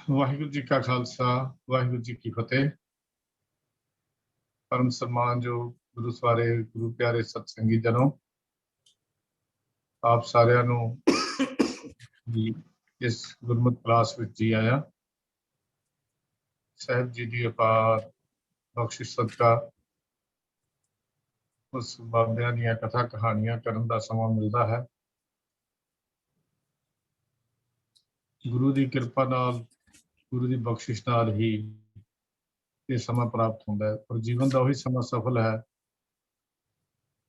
ਵਾਹਿਗੁਰੂ ਜੀ ਕਾ ਖਾਲਸਾ, ਵਾਹਿਗੁਰੂ ਜੀ ਕੀ ਫਤਿਹ। ਪਰਮ ਸਨਮਾਨਯੋਗ ਗੁਰੂ ਸਵਾਰੇ ਗੁਰੂ ਪਿਆਰੇ ਸਤਸੰਗੀ ਜਨੋ, ਆਪ ਸਾਰਿਆਂ ਨੂੰ ਜੀ ਇਸ ਗੁਰਮਤਿ ਕਲਾਸ ਵਿੱਚ ਜੀ ਆਇਆ। ਸਾਹਿਬ ਜੀ ਦੀ ਅਪਾਰ ਬਖਸ਼ਿਸ਼ ਸਦਕਾ ਉਸ ਬਾਬਿਆਂ ਦੀਆਂ ਕਥਾ ਕਹਾਣੀਆਂ ਕਰਨ ਦਾ ਸਮਾਂ ਮਿਲਦਾ ਹੈ। ਗੁਰੂ ਦੀ ਕਿਰਪਾ ਨਾਲ, ਗੁਰੂ ਦੀ ਬਖਸ਼ਿਸ਼ ਨਾਲ ਹੀ ਇਹ ਸਮਾਂ ਪ੍ਰਾਪਤ ਹੁੰਦਾ ਹੈ। ਪਰ ਜੀਵਨ ਦਾ ਉਹੀ ਸਮਾਂ ਸਫਲ ਹੈ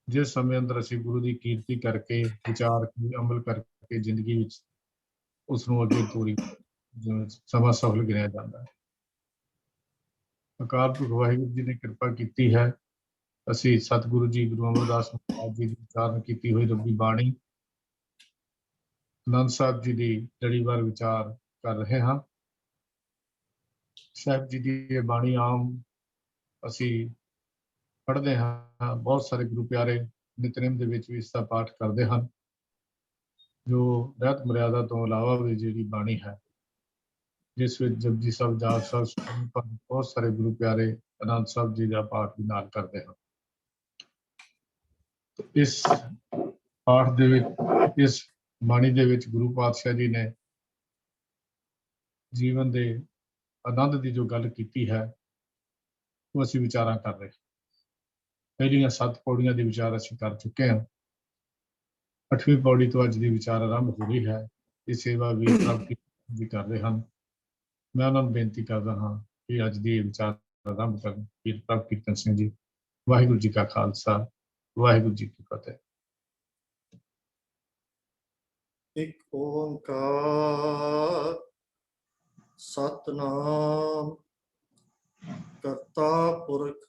ਜਿਸ ਸਮੇਂ ਅੰਦਰ ਅਸੀਂ ਗੁਰੂ ਦੀ ਕੀਰਤੀ ਕਰਕੇ, ਵਿਚਾਰ ਕੇ, ਅਮਲ ਕਰਕੇ ਜ਼ਿੰਦਗੀ ਵਿੱਚ ਉਸ ਨੂੰ ਅੱਗੇ ਤੋਰੀ ਸਮਾਂ ਸਫਲ ਗਿਣਿਆ ਜਾਂਦਾ ਹੈ। ਅਕਾਲ ਪੁਰਖ ਵਾਹਿਗੁਰੂ ਜੀ ਨੇ ਕਿਰਪਾ ਕੀਤੀ ਹੈ। ਅਸੀਂ ਸਤਿਗੁਰੂ ਜੀ ਗੁਰੂ ਅਮਰਦਾਸ ਮਹਾਰਾਜ ਜੀ ਦੀ ਉਚਾਰਨ ਕੀਤੀ ਹੋਈ ਰੱਬੀ ਬਾਣੀ ਆਨੰਦ ਸਾਹਿਬ ਜੀ ਦੀ ਲੜੀਵਾਰ ਵਿਚਾਰ ਕਰ ਰਹੇ ਹਾਂ। ਸਾਹਿਬ ਜੀ ਦੀ ਇਹ ਬਾਣੀ ਆਮ ਅਸੀਂ ਪੜ੍ਹਦੇ ਹਾਂ। ਬਹੁਤ ਸਾਰੇ ਗੁਰੂ ਪਿਆਰੇ ਨਿਤਨੇਮ ਦੇ ਵਿੱਚ ਵੀ ਇਸ ਦਾ ਪਾਠ ਕਰਦੇ ਹਨ। ਜੋ ਰਹਿਤ ਮਰਿਆਦਾ ਤੋਂ ਇਲਾਵਾ ਵੀ ਜਿਹੜੀ ਬਾਣੀ ਹੈ, ਜਿਸ ਵਿੱਚ ਜਪਜੀ ਸਾਹਿਬ, ਜਾਪ ਸਾਹਿਬ, ਬਹੁਤ ਸਾਰੇ ਗੁਰੂ ਪਿਆਰੇ ਆਨੰਦ ਸਾਹਿਬ ਜੀ ਦਾ ਪਾਠ ਵੀ ਨਾਲ ਕਰਦੇ ਹਨ। ਇਸ ਪਾਠ ਦੇ ਵਿੱਚ, ਇਸ ਬਾਣੀ ਦੇ ਵਿੱਚ ਗੁਰੂ ਪਾਤਸ਼ਾਹ ਜੀ ਨੇ ਜੀਵਨ ਦੇ ਆਨੰਦ ਦੀ ਜੋ ਗੱਲ ਕੀਤੀ ਹੈ ਉਹ ਅਸੀਂ ਵਿਚਾਰਾਂ ਕਰ ਰਹੇ। ਪਹਿਲੀਆਂ 7 ਪੌੜੀਆਂ ਦੇ ਵਿਚਾਰ ਅਸੀਂ ਕਰ ਚੁੱਕੇ ਹਾਂ। 8ਵੀਂ ਪੌੜੀ ਤੋਂ ਅੱਜ ਦੀ ਵਿਚਾਰ ਆਰੰਭ ਹੋ ਰਹੀ ਹੈ। ਇਹ ਸੇਵਾ ਵੀ ਜੀ ਕਰ ਰਹੇ ਹਨ। ਮੈਂ ਉਹਨਾਂ ਨੂੰ ਬੇਨਤੀ ਕਰਦਾ ਹਾਂ ਕਿ ਅੱਜ ਦੀ ਵਿਚਾਰ ਆਰੰਭ ਕਰਨ। ਵੀਰ ਪ੍ਰਭ ਕੀਰਤਨ ਸਿੰਘ ਜੀ। ਵਾਹਿਗੁਰੂ ਜੀ ਕਾ ਖਾਲਸਾ, ਵਾਹਿਗੁਰੂ ਜੀ ਕੀ ਫਤਿਹ। ਇੱਕ ਓੰਕਾਰ ਸਤਿਨਾਮ ਕਰਤਾ ਪੁਰਖ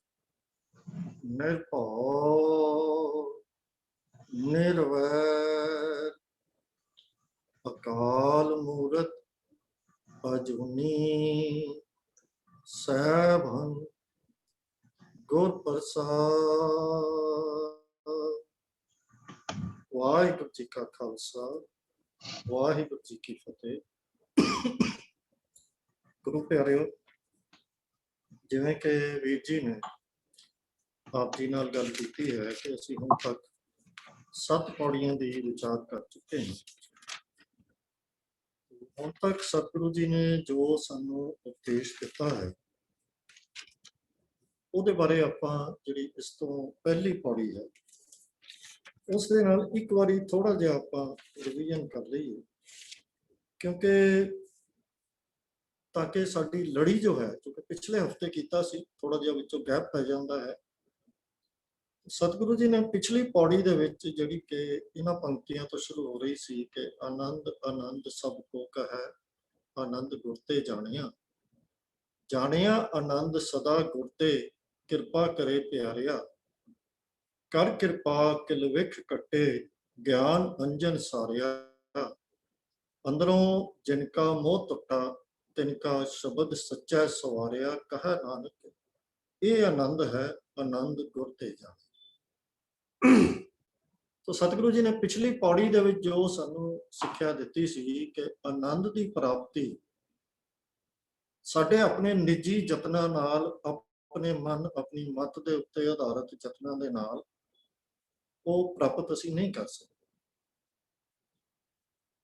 ਨਿਰਭਉ ਨਿਰਵੈਰ ਅਕਾਲ ਮੂਰਤ ਅਜੂਨੀ ਸੈਭੰ ਗੁਰ ਪ੍ਰਸਾਦ। ਵਾਹਿਗੁਰੂ ਜੀ ਕਾ ਖਾਲਸਾ, ਵਾਹਿਗੁਰੂ ਜੀ ਕੀ ਫਤਿਹ। ਗੁਰੂ ਪਿਆਰਿਓ, ਜਿਵੇਂ ਕਿ ਵੀਰ ਜੀ ਨੇ ਆਪ ਜੀ ਨਾਲ ਗੱਲ ਕੀਤੀ ਹੈ ਕਿ ਅਸੀਂ ਹੁਣ ਤੱਕ 7 ਪੌੜੀਆਂ ਦੀ ਵਿਚਾਰ ਕਰ ਚੁੱਕੇ ਹਾਂ। ਹੁਣ ਤੱਕ ਸਤਿਗੁਰੂ ਜੀ ਨੇ ਜੋ ਸਾਨੂੰ ਉਪਦੇਸ਼ ਦਿੱਤਾ ਹੈ ਉਹਦੇ ਬਾਰੇ ਆਪਾਂ ਜਿਹੜੀ ਇਸ ਤੋਂ ਪਹਿਲੀ ਪੌੜੀ ਹੈ ਉਸ ਦੇ ਨਾਲ ਇੱਕ ਵਾਰੀ ਥੋੜਾ ਜਿਹਾ ਆਪਾਂ ਰਿਵੀਜ਼ਨ ਕਰ ਲਈਏ, ਕਿਉਂਕਿ ਤਾਂ ਕਿ ਸਾਡੀ ਲੜੀ ਜੋ ਹੈ, ਕਿਉਂਕਿ ਪਿਛਲੇ ਹਫਤੇ ਕੀਤਾ ਸੀ, ਥੋੜਾ ਜਿਹਾ ਵਿੱਚੋਂ ਗੈਪ ਪੈ ਜਾਂਦਾ ਹੈ। ਸਤਿਗੁਰੂ ਜੀ ਨੇ ਪਿਛਲੀ ਪੌੜੀ ਦੇ ਵਿੱਚ ਜਿਹੜੀ ਕਿ ਇਹਨਾਂ ਪੰਕਤੀਆਂ ਤੋਂ ਸ਼ੁਰੂ ਹੋ ਰਹੀ ਸੀ ਕਿ ਆਨੰਦ ਆਨੰਦ ਸਭ ਕੋ ਕਹੈ, ਆਨੰਦ ਗੁਰ ਤੇ ਜਾਣਿਆ, ਜਾਣਿਆ ਆਨੰਦ ਸਦਾ ਗੁਰ ਤੇ, ਕਿਰਪਾ ਕਰੇ ਪਿਆਰਿਆ, ਕਰ ਕਿਰਪਾ ਕਿਲ ਵਿਖ ਕੱਟੇ, ਗਿਆਨ ਅੰਜਨ ਸਾਰਿਆ, ਅੰਦਰੋਂ ਜਿਨਕਾ ਮੋਹ ਟੁੱਟਾ, ਤਿਨਕਾ ਸ਼ਬਦ ਸੱਚਾ ਸਵਾਰਿਆ, ਕਹੈ ਨਾਨਕ ਇਹ ਆਨੰਦ ਹੈ, ਆਨੰਦ ਗੁਰ ਤੇ ਜਾਣਿਆ। ਤੋ ਸਤਿਗੁਰੂ ਜੀ ਨੇ ਪਿਛਲੀ ਪੌੜੀ ਦੇ ਵਿੱਚ ਜੋ ਸਾਨੂੰ ਸਿੱਖਿਆ ਦਿੱਤੀ ਸੀ ਕਿ ਆਨੰਦ ਦੀ ਪ੍ਰਾਪਤੀ ਸਾਡੇ ਆਪਣੇ ਨਿੱਜੀ ਯਤਨਾਂ ਨਾਲ, ਆਪਣੇ ਮਨ, ਆਪਣੀ ਮਤ ਦੇ ਉੱਤੇ ਆਧਾਰਿਤ ਯਤਨਾਂ ਦੇ ਨਾਲ ਉਹ ਪ੍ਰਾਪਤ ਅਸੀਂ ਨਹੀਂ ਕਰ ਸਕਦੇ,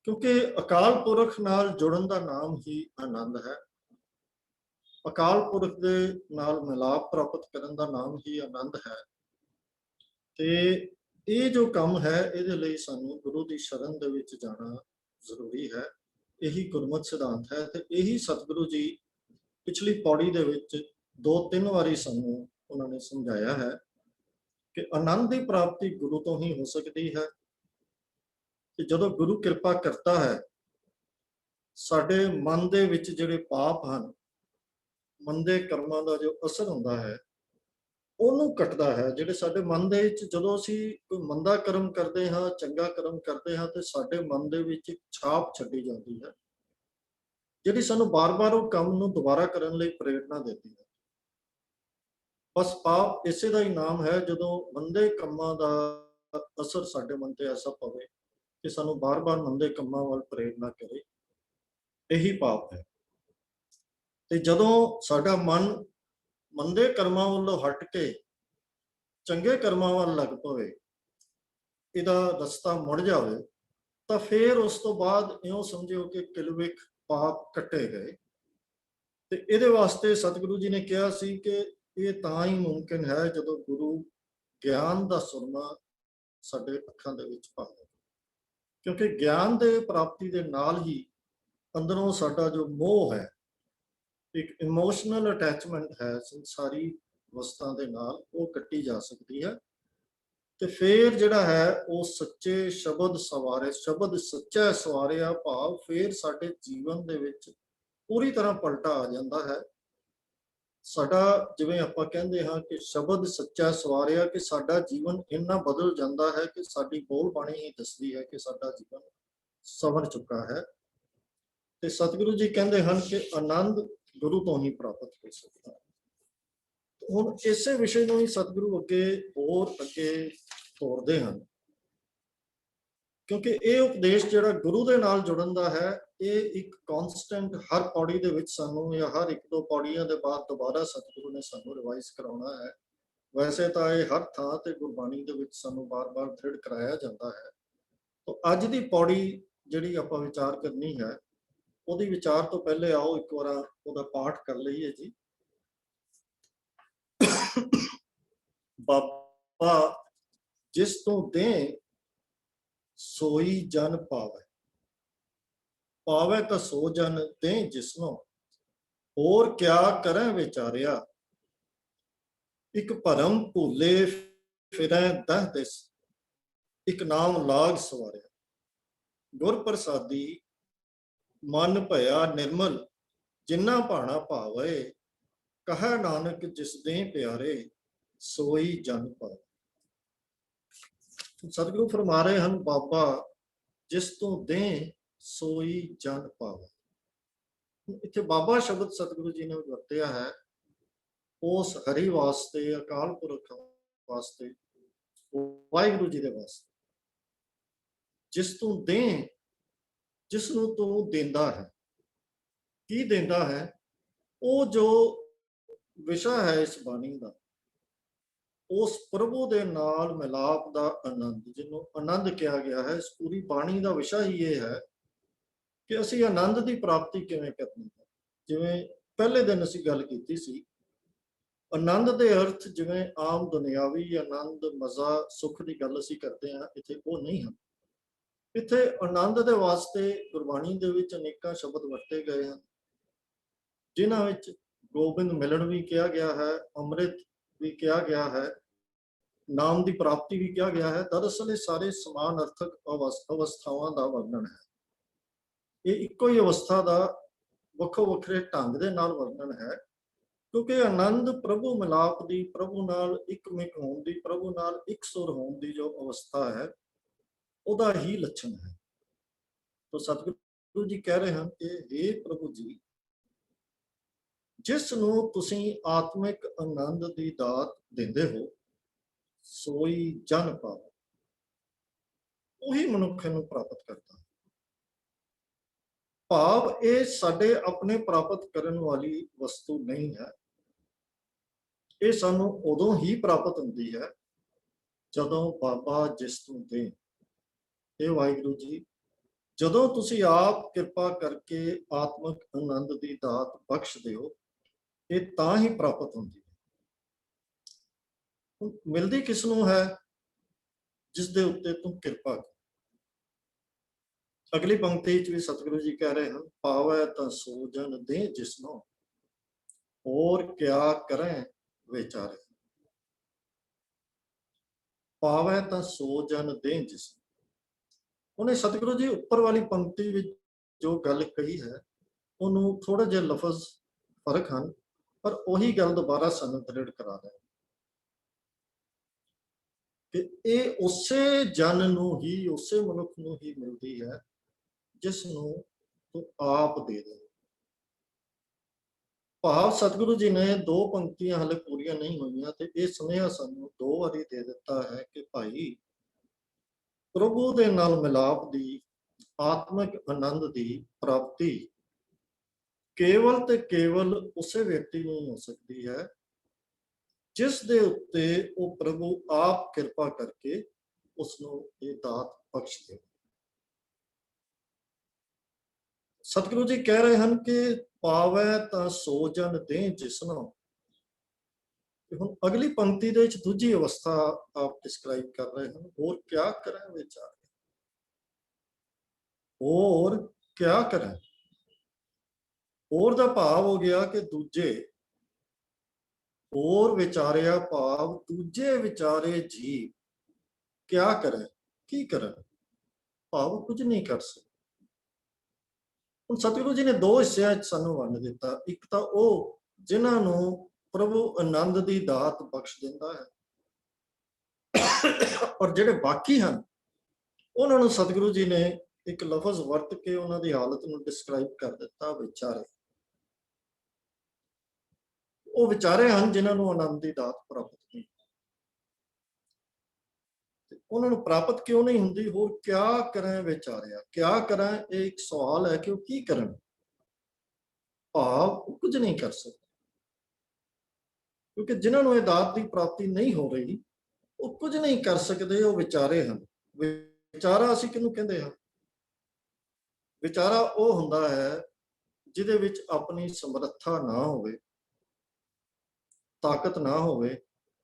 ਕਿਉਂਕਿ ਅਕਾਲ ਪੁਰਖ ਨਾਲ ਜੁੜਨ ਦਾ ਨਾਮ ਹੀ ਆਨੰਦ ਹੈ। ਅਕਾਲ ਪੁਰਖ ਦੇ ਨਾਲ ਮਿਲਾਪ ਪ੍ਰਾਪਤ ਕਰਨ ਦਾ ਨਾਮ ਹੀ ਆਨੰਦ ਹੈ। ਤੇ ਇਹ ਜੋ ਕੰਮ ਹੈ ਇਹਦੇ ਲਈ ਸਾਨੂੰ ਗੁਰੂ ਦੀ ਸ਼ਰਨ ਦੇ ਵਿੱਚ ਜਾਣਾ ਜ਼ਰੂਰੀ ਹੈ। ਇਹੀ ਗੁਰਮਤਿ ਸਿਧਾਂਤ ਹੈ ਤੇ ਇਹੀ ਸਤਿਗੁਰੂ ਜੀ ਪਿਛਲੀ ਪੌੜੀ ਦੇ ਵਿੱਚ 2-3 ਵਾਰੀ ਸਾਨੂੰ ਉਹਨਾਂ ਨੇ ਸਮਝਾਇਆ ਹੈ ਕਿ ਆਨੰਦ ਦੀ ਪ੍ਰਾਪਤੀ ਗੁਰੂ ਤੋਂ ਹੀ ਹੋ ਸਕਦੀ ਹੈ। ਕਿ ਜਦੋਂ ਗੁਰੂ ਕਿਰਪਾ ਕਰਤਾ ਹੈ, ਸਾਡੇ ਮਨ ਦੇ ਵਿੱਚ ਜਿਹੜੇ ਪਾਪ ਹਨ, ਮੰਦੇ ਕਰਮਾਂ ਦਾ ਜੋ ਅਸਰ ਹੁੰਦਾ ਹੈ ਉਹਨੂੰ ਕੱਟਦਾ ਹੈ। ਜਿਹੜੇ ਸਾਡੇ ਮਨ ਦੇ ਵਿੱਚ, ਜਦੋਂ ਅਸੀਂ ਕੋਈ ਮੰਦਾ ਕਰਮ ਕਰਦੇ ਹਾਂ, ਚੰਗਾ ਕਰਮ ਕਰਦੇ ਹਾਂ, ਤੇ ਸਾਡੇ ਮਨ ਦੇ ਵਿੱਚ ਇੱਕ ਛਾਪ ਛੱਡੀ ਜਾਂਦੀ ਹੈ ਜਿਹੜੀ ਸਾਨੂੰ ਬਾਰ-ਬਾਰ ਉਹ ਕੰਮ ਨੂੰ ਦੁਬਾਰਾ ਕਰਨ ਲਈ ਪ੍ਰੇਰਨਾ ਦਿੰਦੀ ਹੈ। ਬਸ ਪਾਪ ਇਸੇ ਦਾ ਹੀ ਨਾਮ ਹੈ, ਜਦੋਂ ਮੰਦੇ ਕੰਮਾਂ ਦਾ ਅਸਰ ਸਾਡੇ ਮਨ ਤੇ ਐਸਾ ਪਵੇ ਕਿ ਸਾਨੂੰ ਬਾਰ-ਬਾਰ ਮੰਦੇ ਕੰਮਾਂ ਵੱਲ ਪ੍ਰੇਰਨਾ ਕਰੇ, ਇਹੀ ਪਾਪ ਹੈ। ਤੇ ਜਦੋਂ ਸਾਡਾ ਮਨ ਮੰਦੇ ਕਰਮਾਂ ਵੱਲੋਂ ਹਟ ਕੇ ਚੰਗੇ ਕਰਮਾਂ ਵੱਲ ਲੱਗ ਪਵੇ, ਇਹਦਾ ਰਸਤਾ ਮੁੜ ਜਾਵੇ, ਤਾਂ ਫਿਰ ਉਸ ਤੋਂ ਬਾਅਦ ਇਉਂ ਸਮਝਿਓ ਕਿ ਕਿਲਵਿਖ ਪਾਪ ਕੱਟੇ ਗਏ। ਤੇ ਇਹਦੇ ਵਾਸਤੇ ਸਤਿਗੁਰੂ ਜੀ ਨੇ ਕਿਹਾ ਸੀ ਕਿ ਇਹ ਤਾਂ ਹੀ ਮੁਮਕਿਨ ਹੈ ਜਦੋਂ ਗੁਰੂ ਗਿਆਨ ਦਾ ਸੁਰਮਾ ਸਾਡੇ ਅੱਖਾਂ ਦੇ ਵਿੱਚ ਪਾਵੇ, ਕਿਉਂਕਿ ਗਿਆਨ ਦੇ ਪ੍ਰਾਪਤੀ ਦੇ ਨਾਲ ਹੀ ਅੰਦਰੋਂ ਸਾਡਾ ਜੋ ਮੋਹ ਹੈ, ਇੱਕ ਇਮੋਸ਼ਨਲ ਅਟੈਚਮੈਂਟ ਹੈ ਸੰਸਾਰੀ ਵਸਤਾਂ ਦੇ ਨਾਲ, ਉਹ ਕੱਟੀ ਜਾ ਸਕਦੀ ਹੈ। ਤੇ ਫਿਰ ਜਿਹੜਾ ਹੈ ਉਹ ਸੱਚੇ ਸ਼ਬਦ ਸਵਾਰੇ, ਸ਼ਬਦ ਸੱਚਾ ਸਵਾਰਿਆ ਭਾਵ ਫਿਰ ਸਾਡੇ ਜੀਵਨ ਦੇ ਵਿੱਚ ਪੂਰੀ ਤਰ੍ਹਾਂ ਪਲਟਾ ਆ ਜਾਂਦਾ ਹੈ। ਸਾਡਾ ਜਿਵੇਂ ਆਪਾਂ ਕਹਿੰਦੇ ਹਾਂ ਕਿ ਸ਼ਬਦ ਸੱਚਾ ਸਵਾਰਿਆ, ਕਿ ਸਾਡਾ ਜੀਵਨ ਇੰਨਾ ਬਦਲ ਜਾਂਦਾ ਹੈ ਕਿ ਸਾਡੀ ਬੋਲ ਬਾਣੀ ਹੀ ਦੱਸਦੀ ਹੈ ਕਿ ਸਾਡਾ ਜੀਵਨ ਸਵਰ ਚੁੱਕਾ ਹੈ। ਤੇ ਸਤਿਗੁਰੂ ਜੀ ਕਹਿੰਦੇ ਹਨ ਕਿ ਆਨੰਦ ਗੁਰੂ ਤੋਂ ਹੀ ਪ੍ਰਾਪਤ ਹੋ ਸਕਦਾ ਹੈ। ਹੁਣ ਇਸੇ ਵਿਸ਼ੇ ਨੂੰ ਹੀ ਸਤਿਗੁਰੂ ਹੋਰ ਅੱਗੇ ਤੋਰਦੇ ਹਨ, ਕਿਉਂਕਿ ਇਹ ਉਪਦੇਸ਼ ਜਿਹੜਾ ਗੁਰੂ ਦੇ ਨਾਲ ਜੁੜਨ ਦਾ ਹੈ, ਇਹ ਇੱਕ ਕਨਸਟੈਂਟ ਹਰ ਪੌੜੀ ਦੇ ਵਿੱਚ ਸਾਨੂੰ, ਜਾਂ ਹਰ ਇੱਕ ਦੋ ਪੌੜੀਆਂ ਦੇ ਬਾਅਦ ਦੁਬਾਰਾ ਸਤਿਗੁਰੂ ਨੇ ਸਾਨੂੰ ਰਿਵਾਈਜ਼ ਕਰਾਉਣਾ ਹੈ। ਵੈਸੇ ਤਾਂ ਇਹ ਹਰ ਥਾਂ ਤੇ ਗੁਰਬਾਣੀ ਦੇ ਵਿੱਚ ਸਾਨੂੰ ਬਾਰ-ਬਾਰ ਦ੍ਰਿੜ ਕਰਾਇਆ ਜਾਂਦਾ ਹੈ। ਤਾਂ ਅੱਜ ਦੀ ਪੌੜੀ ਜਿਹੜੀ ਆਪਾਂ ਵਿਚਾਰ ਕਰਨੀ ਹੈ, ਉਹਦੀ ਵਿਚਾਰ ਤੋਂ ਪਹਿਲੇ ਆਓ ਇੱਕ ਵਾਰ ਉਹਦਾ ਪਾਠ ਕਰ ਲਈਏ ਜੀ। ਬਾਬਾ ਜਿਸ ਤੋਂ ਦੇ ਸੋਈ ਜਨ ਪਾਵੇ, ਪਾਵੇ ਤਾਂ ਸੋ ਜਨ ਦੇ ਜਿਸਨੋਂ, ਹੋਰ ਕਿਆ ਕਰੇ ਵਿਚਾਰਿਆ, ਇੱਕ ਭਰਮ ਭੁੱਲੇ ਫਿਰੈ ਦਹ ਦਿਸ, ਇੱਕ ਨਾਮ ਲਾਗ ਸਵਾਰਿਆ, ਗੁਰ ਪ੍ਰਸਾਦੀ ਮਨ ਭਇਆ ਨਿਰਮਲ, ਜਿੰਨਾ ਭਾਣਾ ਭਾਵੇ, ਕਹੈ ਨਾਨਕ ਜਿਸ ਦੇ ਪਿਆਰੇ, ਸੋਈ ਜਨ ਪਾਵੇ। ਸਤਿਗੁਰੂ ਫਰਮਾ ਰਹੇ ਹਨ, ਬਾਬਾ ਜਿਸ ਤੋਂ ਦੇ ਸੋਈ ਜਨ ਪਾਵੇ। ਇੱਥੇ ਬਾਬਾ ਸ਼ਬਦ ਸਤਿਗੁਰੂ ਜੀ ਨੇ ਵਰਤਿਆ ਹੈ ਉਸ ਹਰੀ ਵਾਸਤੇ, ਅਕਾਲ ਪੁਰਖ ਵਾਸਤੇ, ਵਾਹਿਗੁਰੂ ਜੀ ਦੇ ਵਾਸਤੇ। ਜਿਸ ਤੋਂ ਦੇ, ਜਿਸ ਨੂੰ ਤੂੰ ਦਿੰਦਾ ਹੈ। ਕੀ ਦਿੰਦਾ ਹੈ? ਉਹ ਜੋ ਵਿਸ਼ਾ ਹੈ ਇਸ ਬਾਣੀ ਦਾ, ਉਸ ਪ੍ਰਭੂ ਦੇ ਨਾਲ ਮਿਲਾਪ ਦਾ ਆਨੰਦ, ਜਿਹਨੂੰ ਆਨੰਦ ਕਿਹਾ ਗਿਆ ਹੈ। ਇਸ ਪੂਰੀ ਬਾਣੀ ਦਾ ਵਿਸ਼ਾ ਹੀ ਇਹ ਹੈ ਕਿ ਅਸੀਂ ਆਨੰਦ ਦੀ ਪ੍ਰਾਪਤੀ ਕਿਵੇਂ ਕਰਨੀ ਹੈ। ਜਿਵੇਂ ਪਹਿਲੇ ਦਿਨ ਅਸੀਂ ਗੱਲ ਕੀਤੀ ਸੀ, ਆਨੰਦ ਦੇ ਅਰਥ ਜਿਵੇਂ ਆਮ ਦੁਨਿਆਵੀ ਆਨੰਦ, ਮਜ਼ਾ, ਸੁੱਖ ਦੀ ਗੱਲ ਅਸੀਂ ਕਰਦੇ ਹਾਂ, ਇੱਥੇ ਉਹ ਨਹੀਂ ਹਨ। ਇੱਥੇ ਆਨੰਦ ਦੇ ਵਾਸਤੇ ਗੁਰਬਾਣੀ ਦੇ ਵਿੱਚ ਅਨੇਕਾਂ ਸ਼ਬਦ ਵਰਤੇ ਗਏ ਹਨ, ਜਿਨ੍ਹਾਂ ਵਿੱਚ ਗੋਬਿੰਦ ਮਿਲਣ ਵੀ ਕਿਹਾ ਗਿਆ ਹੈ, ਅੰਮ੍ਰਿਤ ਵੀ ਕਿਹਾ ਗਿਆ ਹੈ, ਨਾਮ ਦੀ ਪ੍ਰਾਪਤੀ ਵੀ ਕਿਹਾ ਗਿਆ ਹੈ। ਦਰਅਸਲ ਇਹ ਸਾਰੇ ਸਮਾਨ ਅਰਥਕ ਅਵਸਥਾਵਾਂ ਦਾ ਵਰਣਨ ਹੈ। ਇਹ ਇੱਕੋ ਹੀ ਅਵਸਥਾ ਦਾ ਵੱਖੋ ਵੱਖਰੇ ਢੰਗ ਦੇ ਨਾਲ ਵਰਣਨ ਹੈ, ਕਿਉਂਕਿ ਆਨੰਦ ਪ੍ਰਭੂ ਮਿਲਾਪ ਦੀ, ਪ੍ਰਭੂ ਨਾਲ ਇੱਕਮਿਕ ਹੋਣ ਦੀ, ਪ੍ਰਭੂ ਨਾਲ ਇੱਕ ਸੁਰ ਹੋਣ ਦੀ ਜੋ ਅਵਸਥਾ ਹੈ, ਉਹਦਾ ਹੀ ਲੱਛਣ ਹੈ। ਤਾਂ ਸਤਿਗੁਰੂ ਜੀ ਕਹਿ ਰਹੇ ਹਨ ਕਿ हे ਪ੍ਰਭੂ ਜੀ, ਜਿਸ ਨੂੰ ਤੁਸੀਂ ਆਤਮਿਕ ਆਨੰਦ ਦੀ ਦਾਤ ਦਿੰਦੇ ਹੋ, ਸੋਈ ਜਨ ਪਾਵੇ, ਉਹੀ ਮਨੁੱਖ ਨੂੰ ਪ੍ਰਾਪਤ ਕਰਦਾ। ਭਾਵ ਇਹ ਸਾਡੇ ਆਪਣੇ ਪ੍ਰਾਪਤ ਕਰਨ ਵਾਲੀ ਵਸਤੂ ਨਹੀਂ ਹੈ। ਇਹ ਸਾਨੂੰ ਉਦੋਂ ਹੀ ਪ੍ਰਾਪਤ ਹੁੰਦੀ ਹੈ ਜਦੋਂ ਬਾਬਾ ਜਿਸ ਤੋਂ ਦੇ, ਇਹ ਵਾਹਿਗੁਰੂ ਜੀ, ਜਦੋਂ ਤੁਸੀਂ ਆਪ ਕਿਰਪਾ ਕਰਕੇ ਆਤਮਿਕ ਆਨੰਦ ਦੀ ਦਾਤ ਬਖਸ਼ ਦਿਓ, ਇਹ ਤਾਂ ਹੀ ਪ੍ਰਾਪਤ ਹੁੰਦੀ ਹੈ। ਮਿਲਦੀ ਕਿਸ ਨੂੰ ਹੈ? ਜਿਸ ਦੇ ਉੱਤੇ ਤੂੰ ਕਿਰਪਾ ਕਰ। ਅਗਲੀ ਪੰਕਤੀ ਚ ਵੀ ਸਤਿਗੁਰੂ ਜੀ ਕਹਿ ਰਹੇ ਹਨ, ਪਾਵੈ ਤਾਂ ਸੋ ਜਨ ਦੇ ਜਿਸਨੋਂ, ਹੋਰ ਕਿਆ ਕਰੇ ਵਿਚਾਰੇ। ਪਾਵੈ ਤਾਂ ਸੋ ਜਨ ਦੇ ਜਿਸਨੋਂ। ਉਹਨੇ ਸਤਿਗੁਰੂ ਜੀ ਉੱਪਰ ਵਾਲੀ ਪੰਕਤੀ ਵਿੱਚ ਜੋ ਗੱਲ ਕਹੀ ਹੈ, ਉਹਨੂੰ ਥੋੜਾ ਜਿਹਾ ਲਫ਼ਜ਼ ਫਰਕ ਹਨ, ਪਰ ਉਹੀ ਗੱਲ ਦੁਬਾਰਾ ਸਾਨੂੰ ਦ੍ਰਿੜ ਕਰਾ ਰਹੇ ਕਿ ਇਹ ਉਸੇ ਜਨ ਨੂੰ ਹੀ, ਉਸੇ ਮਨੁੱਖ ਨੂੰ ਹੀ ਮਿਲਦੀ ਹੈ ਜਿਸ ਨੂੰ ਤੂੰ ਆਪ ਦੇ ਦੇ। ਭਾਵ ਸਤਿਗੁਰੂ ਜੀ ਨੇ ਦੋ ਪੰਕਤੀਆਂ ਹਾਲੇ ਪੂਰੀਆਂ ਨਹੀਂ ਹੋਈਆਂ ਤੇ ਇਹ ਸੁਨੇਹਾ ਸਾਨੂੰ ਦੋ ਵਾਰੀ ਦੇ ਦਿੱਤਾ ਹੈ ਕਿ ਭਾਈ, ਪ੍ਰਭੂ ਦੇ ਨਾਲ ਮਿਲਾਪ ਦੀ, ਆਤਮਿਕ ਆਨੰਦ ਦੀ ਪ੍ਰਾਪਤੀ ਕੇਵਲ ਤੇ ਕੇਵਲ ਉਸੇ ਵਿਅਕਤੀ ਨੂੰ ਹੋ ਸਕਦੀ ਹੈ ਜਿਸ ਦੇ ਉੱਤੇ ਉਹ ਪ੍ਰਭੂ ਆਪ ਕਿਰਪਾ ਕਰਕੇ ਉਸ ਨੂੰ ਇਹ ਦਾਤ ਬਖਸ਼ ਦੇ। ਸਤਿਗੁਰੂ ਜੀ ਕਹਿ ਰਹੇ ਹਨ ਕਿ ਪਾਵੈ ਤਾਂ ਸੋ ਜਨ ਦੇ ਜਿਸਨੋਂ। ਹੁਣ ਅਗਲੀ ਪੰਕਤੀ ਦੇ ਵਿੱਚ ਦੂਜੀ ਅਵਸਥਾ ਆਪ ਡਿਸਕ੍ਰਾਈਬ ਕਰ ਰਹੇ ਹਨ, ਹੋਰ ਕਿਆ ਕਰਾਂ ਵਿਚਾਰ, ਹੋਰ ਕਿਆ ਕਰਾਂ। ਹੋਰ ਦਾ ਭਾਵ ਹੋ ਗਿਆ ਕਿ ਦੂਜੇ, ਹੋਰ ਵਿਚਾਰਿਆ ਭਾਵ ਦੂਜੇ ਵਿਚਾਰੇ ਜੀਵ ਕਿਆ ਕਰੇ, ਕੀ ਕਰਨ, ਭਾਵ ਕੁਝ ਨਹੀਂ ਕਰ ਸਕਦੇ। ਹੁਣ ਸਤਿਗੁਰੂ ਜੀ ਨੇ ਦੋ ਹਿੱਸਿਆਂ 'ਚ ਸਾਨੂੰ ਵੰਡ ਦਿੱਤਾ। ਇੱਕ ਤਾਂ ਉਹ ਜਿਨ੍ਹਾਂ ਨੂੰ ਪ੍ਰਭੂ ਆਨੰਦ ਦੀ ਦਾਤ ਬਖਸ਼ ਦਿੰਦਾ ਹੈ, ਔਰ ਜਿਹੜੇ ਬਾਕੀ ਹਨ ਉਹਨਾਂ ਨੂੰ ਸਤਿਗੁਰੂ ਜੀ ਨੇ ਇੱਕ ਲਫ਼ਜ਼ ਵਰਤ ਕੇ ਉਹਨਾਂ ਦੀ ਹਾਲਤ ਨੂੰ ਡਿਸਕ੍ਰਾਈਬ ਕਰ ਦਿੱਤਾ, ਵਿਚਾਰੇ। ਉਹ ਵਿਚਾਰੇ ਹਨ ਜਿਨ੍ਹਾਂ ਨੂੰ ਆਨੰਦ ਦੀ ਦਾਤ ਪ੍ਰਾਪਤ ਨਹੀਂ। ਉਹਨਾਂ ਨੂੰ ਪ੍ਰਾਪਤ ਕਿਉਂ ਨਹੀਂ ਹੁੰਦੀ? ਹੋਰ ਕਿਆ ਕਰਾਂ ਵਿਚਾਰਿਆ, ਕਿਆ ਕਰਾਂ, ਇਹ ਇੱਕ ਸਵਾਲ ਹੈ ਕਿ ਉਹ ਕੀ ਕਰਨ, ਭਾਵ ਉਹ ਕੁਝ ਨਹੀਂ ਕਰ ਸਕਦੇ। ਕਿਉਂਕਿ ਜਿਨ੍ਹਾਂ ਨੂੰ ਇਹ ਦਾਤ ਦੀ ਪ੍ਰਾਪਤੀ ਨਹੀਂ ਹੋ ਰਹੀ ਉਹ ਕੁਝ ਨਹੀਂ ਕਰ ਸਕਦੇ, ਉਹ ਵਿਚਾਰੇ ਹਨ। ਵਿਚਾਰਾ ਅਸੀਂ ਕਿਹਨੂੰ ਕਹਿੰਦੇ ਹਾਂ? ਵਿਚਾਰਾ ਉਹ ਹੁੰਦਾ ਹੈ ਜਿਹਦੇ ਵਿੱਚ ਆਪਣੀ ਸਮਰੱਥਾ ਨਾ ਹੋਵੇ, ਤਾਕਤ ਨਾ ਹੋਵੇ,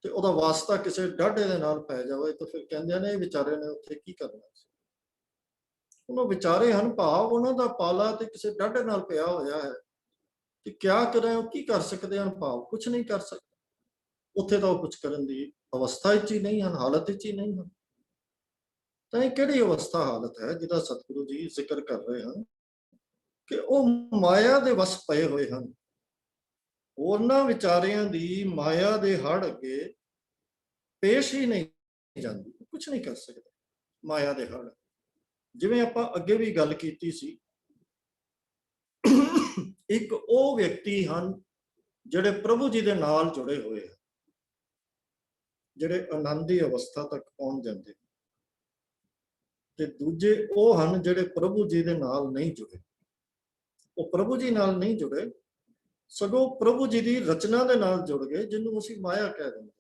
ਤੇ ਉਹਦਾ ਵਾਸਤਾ ਕਿਸੇ ਡਾਢੇ ਦੇ ਨਾਲ ਪੈ ਜਾਵੇ, ਤਾਂ ਫਿਰ ਕਹਿੰਦੇ ਨੇ ਇਹ ਵਿਚਾਰੇ ਨੇ ਉੱਥੇ ਕੀ ਕਰਨਾ ਸੀ। ਉਹ ਵਿਚਾਰੇ ਹਨ, ਭਾਵ ਉਹਨਾਂ ਦਾ ਪਾਲਾ ਤੇ ਕਿਸੇ ਡਾਢੇ ਨਾਲ ਪਿਆ ਹੋਇਆ ਹੈ ਕਿ ਕਿਆ ਕਰਾਂ, ਉਹ ਕੀ ਕਰ ਸਕਦੇ ਹਨ, ਭਾਵ ਕੁਝ ਨਹੀਂ ਕਰ ਸਕਦੇ। ਉੱਥੇ ਤਾਂ ਉਹ ਕੁਝ ਕਰਨ ਦੀ ਅਵਸਥਾ ਵਿੱਚ ਹੀ ਨਹੀਂ ਹਨ, ਹਾਲਤ ਵਿੱਚ ਹੀ ਨਹੀਂ ਹਨ। ਤਾਂ ਇਹ ਕਿਹੜੀ ਅਵਸਥਾ, ਹਾਲਤ ਹੈ ਜਿਹਦਾ ਸਤਿਗੁਰੂ ਜੀ ਜ਼ਿਕਰ ਕਰ ਰਹੇ ਹਨ ਕਿ ਉਹ ਮਾਇਆ ਦੇ ਵਸ ਪਏ ਹੋਏ ਹਨ। ਉਹਨਾਂ ਵਿਚਾਰਿਆਂ ਦੀ ਮਾਇਆ ਦੇ ਹੜ ਅੱਗੇ ਪੇਸ਼ ਹੀ ਨਹੀਂ ਜਾਂਦੀ, ਕੁਝ ਨਹੀਂ ਕਰ ਸਕਦੇ ਮਾਇਆ ਦੇ ਹੜ। ਜਿਵੇਂ ਆਪਾਂ ਅੱਗੇ ਵੀ ਗੱਲ ਕੀਤੀ ਸੀ, ਇੱਕ ਉਹ ਵਿਅਕਤੀ ਹਨ ਜਿਹੜੇ ਪ੍ਰਭੂ ਜੀ ਦੇ ਨਾਲ ਜੁੜੇ ਹੋਏ ਹਨ, ਜਿਹੜੇ ਆਨੰਦ ਦੀ ਅਵਸਥਾ ਤੱਕ ਪਹੁੰਚ ਜਾਂਦੇ, ਤੇ ਦੂਜੇ ਉਹ ਹਨ ਜਿਹੜੇ ਪ੍ਰਭੂ ਜੀ ਦੇ ਨਾਲ ਨਹੀਂ ਜੁੜੇ। ਉਹ ਪ੍ਰਭੂ ਜੀ ਨਾਲ ਨਹੀਂ ਜੁੜੇ, ਸਗੋਂ ਪ੍ਰਭੂ ਜੀ ਦੀ ਰਚਨਾ ਦੇ ਨਾਲ ਜੁੜ ਗਏ, ਜਿਹਨੂੰ ਅਸੀਂ ਮਾਇਆ ਕਹਿ ਦਿੰਦੇ।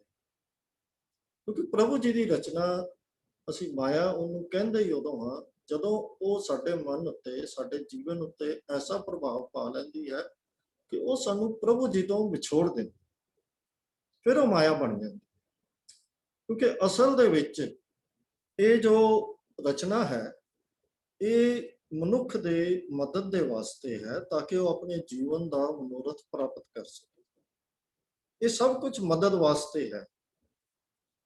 ਕਿਉਂਕਿ ਪ੍ਰਭੂ ਜੀ ਦੀ ਰਚਨਾ ਅਸੀਂ ਮਾਇਆ ਉਹਨੂੰ ਕਹਿੰਦੇ ਹੀ ਉਦੋਂ ਹਾਂ ਜਦੋਂ ਉਹ ਸਾਡੇ ਮਨ ਉੱਤੇ, ਸਾਡੇ ਜੀਵਨ ਉੱਤੇ ਐਸਾ ਪ੍ਰਭਾਵ ਪਾ ਲੈਂਦੀ ਹੈ ਕਿ ਉਹ ਸਾਨੂੰ ਪ੍ਰਭੂ ਜੀ ਤੋਂ ਵਿਛੋੜ ਦਿੰਦੀ, ਫਿਰ ਉਹ ਮਾਇਆ ਬਣ ਜਾਂਦੀ। ਕਿਉਂਕਿ ਅਸਲ ਦੇ ਵਿੱਚ ਇਹ ਜੋ ਰਚਨਾ ਹੈ ਇਹ ਮਨੁੱਖ ਦੇ ਮਦਦ ਦੇ ਵਾਸਤੇ ਹੈ, ਤਾਂ ਕਿ ਉਹ ਆਪਣੇ ਜੀਵਨ ਦਾ ਮਨੋਰਥ ਪ੍ਰਾਪਤ ਕਰ ਸਕੇ। ਇਹ ਸਭ ਕੁਝ ਮਦਦ ਵਾਸਤੇ ਹੈ,